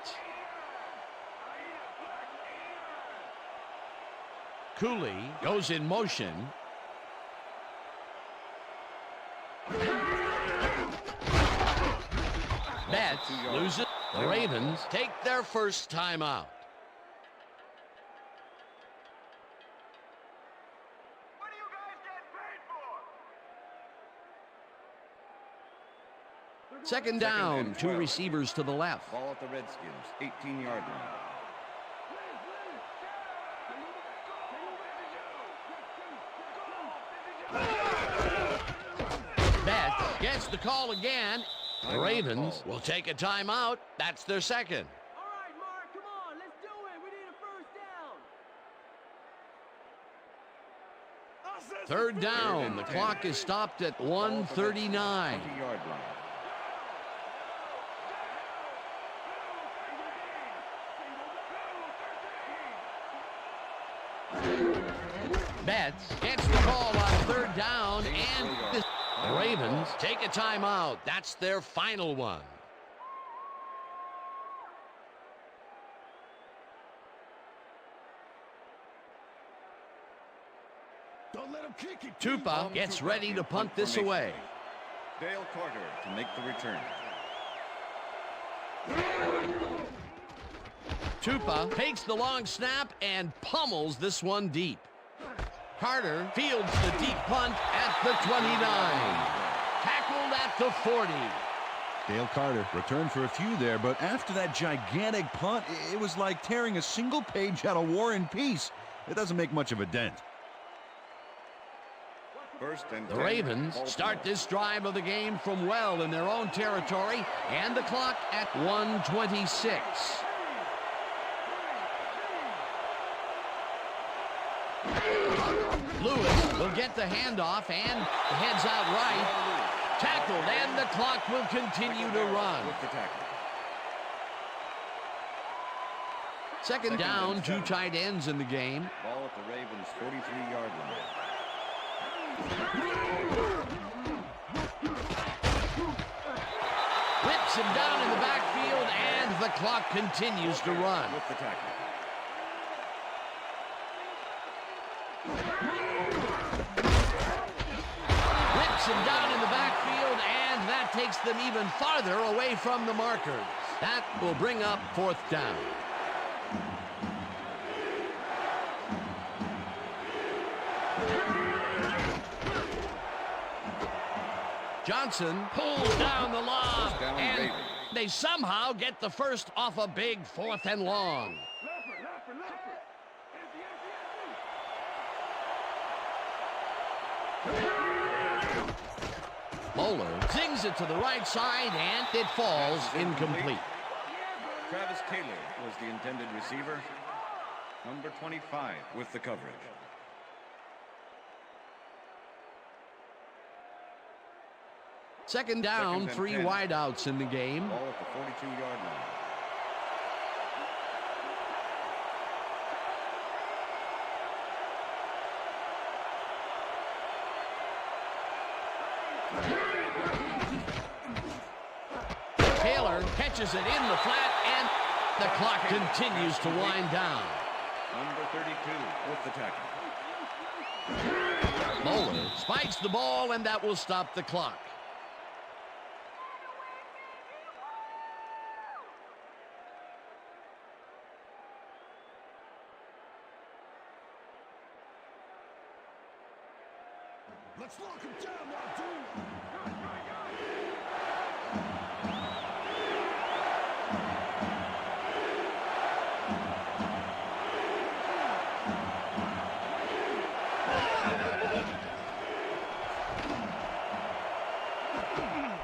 Cooley goes in motion. Betts loses. The Ravens take their first timeout. Second down, 2 receivers to the left. Ball at the Redskins, 18-yard line. Betts gets the call again. The Ravens will take a timeout. That's their second. All right, Mark, come on, let's do it. We need a first down. Third down. The clock is stopped at 1:39. 20-yard line. Betts gets the call on third down, and the Ravens take a timeout. That's their final one. Don't let him kick it. Tupa gets ready to punt this away. Dale Carter to make the return. Tupa takes the long snap and pummels this one deep. Carter fields the deep punt at the 29. Tackled at the 40. Dale Carter returned for a few there, but after that gigantic punt, it was like tearing a single page out of War and Peace. It doesn't make much of a dent. First and The 10, Ravens Baltimore. start this drive of the game from well in their own territory, and the clock at 1:26. Lewis will get the handoff and heads out right. Tackled, and the clock will continue to run. With the tackle. Second down, 2 tight ends in the game. Ball at the Ravens' 43-yard line. Whips him down in the backfield, and the clock continues to run. With the tackle. Whips him down in the backfield, and that takes them even farther away from the markers. That will bring up fourth down. Johnson pulls down the lob, and they somehow get the first off a big 4th and long. Bowler zings it to the right side, and it falls incomplete. Travis Taylor was the intended receiver. Number 25 with the coverage. Second down, 3 wideouts in the game. Ball at the 42-yard line. Taylor catches it in the flat, and the clock continues to wind down. Number 32 with the tackle. Bowler spikes the ball, and that will stop the clock. Let's lock him down now, dude.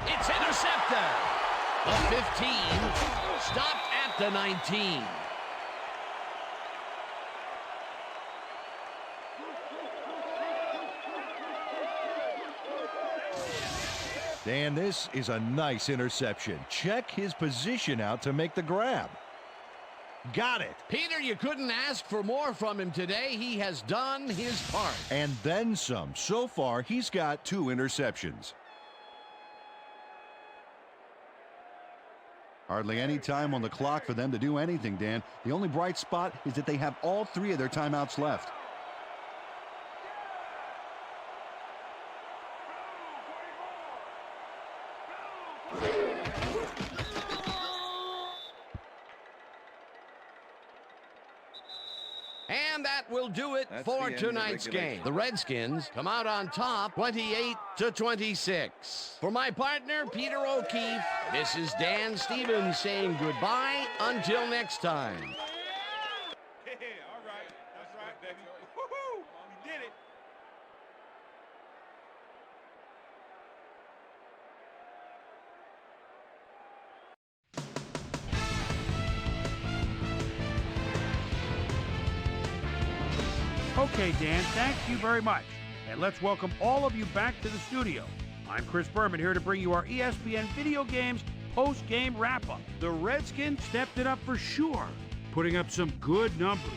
It's It's intercepted. The 15 stopped at the 19. Dan, this is a nice interception. Check his position out to make the grab. Got it. Peter, you couldn't ask for more from him today. He has done his part. And then some. So far, he's got 2 interceptions. Hardly any time on the clock for them to do anything, Dan. The only bright spot is that they have all 3 of their timeouts left. And that will do it for tonight's game. The Redskins come out on top 28-26. For my partner, Peter O'Keefe, this is Dan Stevens saying goodbye until next time. Yeah, all right. That's right, baby. Woo-hoo! You did it. Okay, Dan, thank you very much. And let's welcome all of you back to the studio. I'm Chris Berman here to bring you our ESPN Video Games post-game wrap-up. The Redskins stepped it up for sure, putting up some good numbers.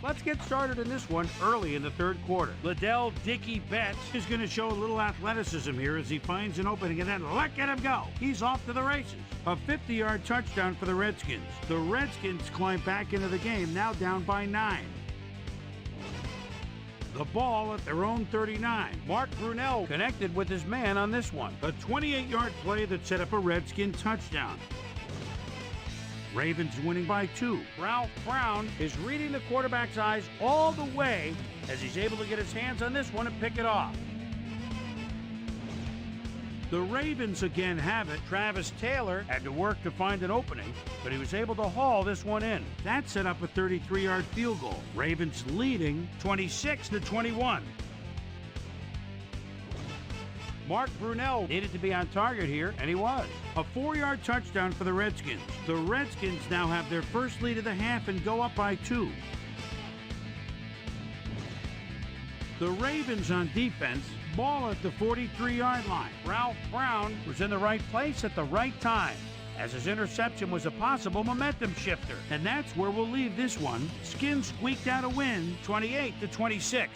Let's get started in this one early in the third quarter. Liddell Dickey Betts is going to show a little athleticism here as he finds an opening, and then look at him go. He's off to the races. A 50-yard touchdown for the Redskins. The Redskins climb back into the game, now down by 9. The ball at their own 39. Mark Brunell connected with his man on this one. A 28-yard play that set up a Redskin touchdown. Ravens winning by 2. Ralph Brown is reading the quarterback's eyes all the way as he's able to get his hands on this one and pick it off. The Ravens again have it. Travis Taylor had to work to find an opening, but he was able to haul this one in. That set up a 33-yard field goal. Ravens leading 26-21. Mark Brunell needed to be on target here, and he was. A 4-yard touchdown for the Redskins. The Redskins now have their first lead of the half and go up by 2. The Ravens on defense ball at the 43-yard line. Ralph Brown was in the right place at the right time, as his interception was a possible momentum shifter. And that's where we'll leave this one. Skins squeaked out a win, 28-26.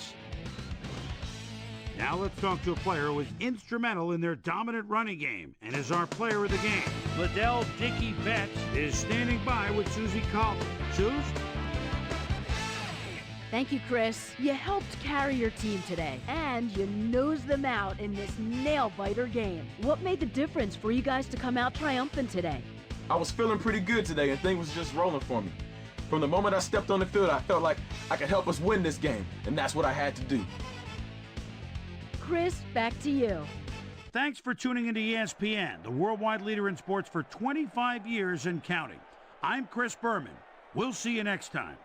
Now let's talk to a player who was instrumental in their dominant running game and is our player of the game. Liddell Dickey Betts is standing by with Susie Calder. Suze? Thank you, Chris. You helped carry your team today, and you nosed them out in this nail-biter game. What made the difference for you guys to come out triumphant today? I was feeling pretty good today, and things was just rolling for me. From the moment I stepped on the field, I felt like I could help us win this game, and that's what I had to do. Chris, back to you. Thanks for tuning into ESPN, the worldwide leader in sports for 25 years and counting. I'm Chris Berman. We'll see you next time.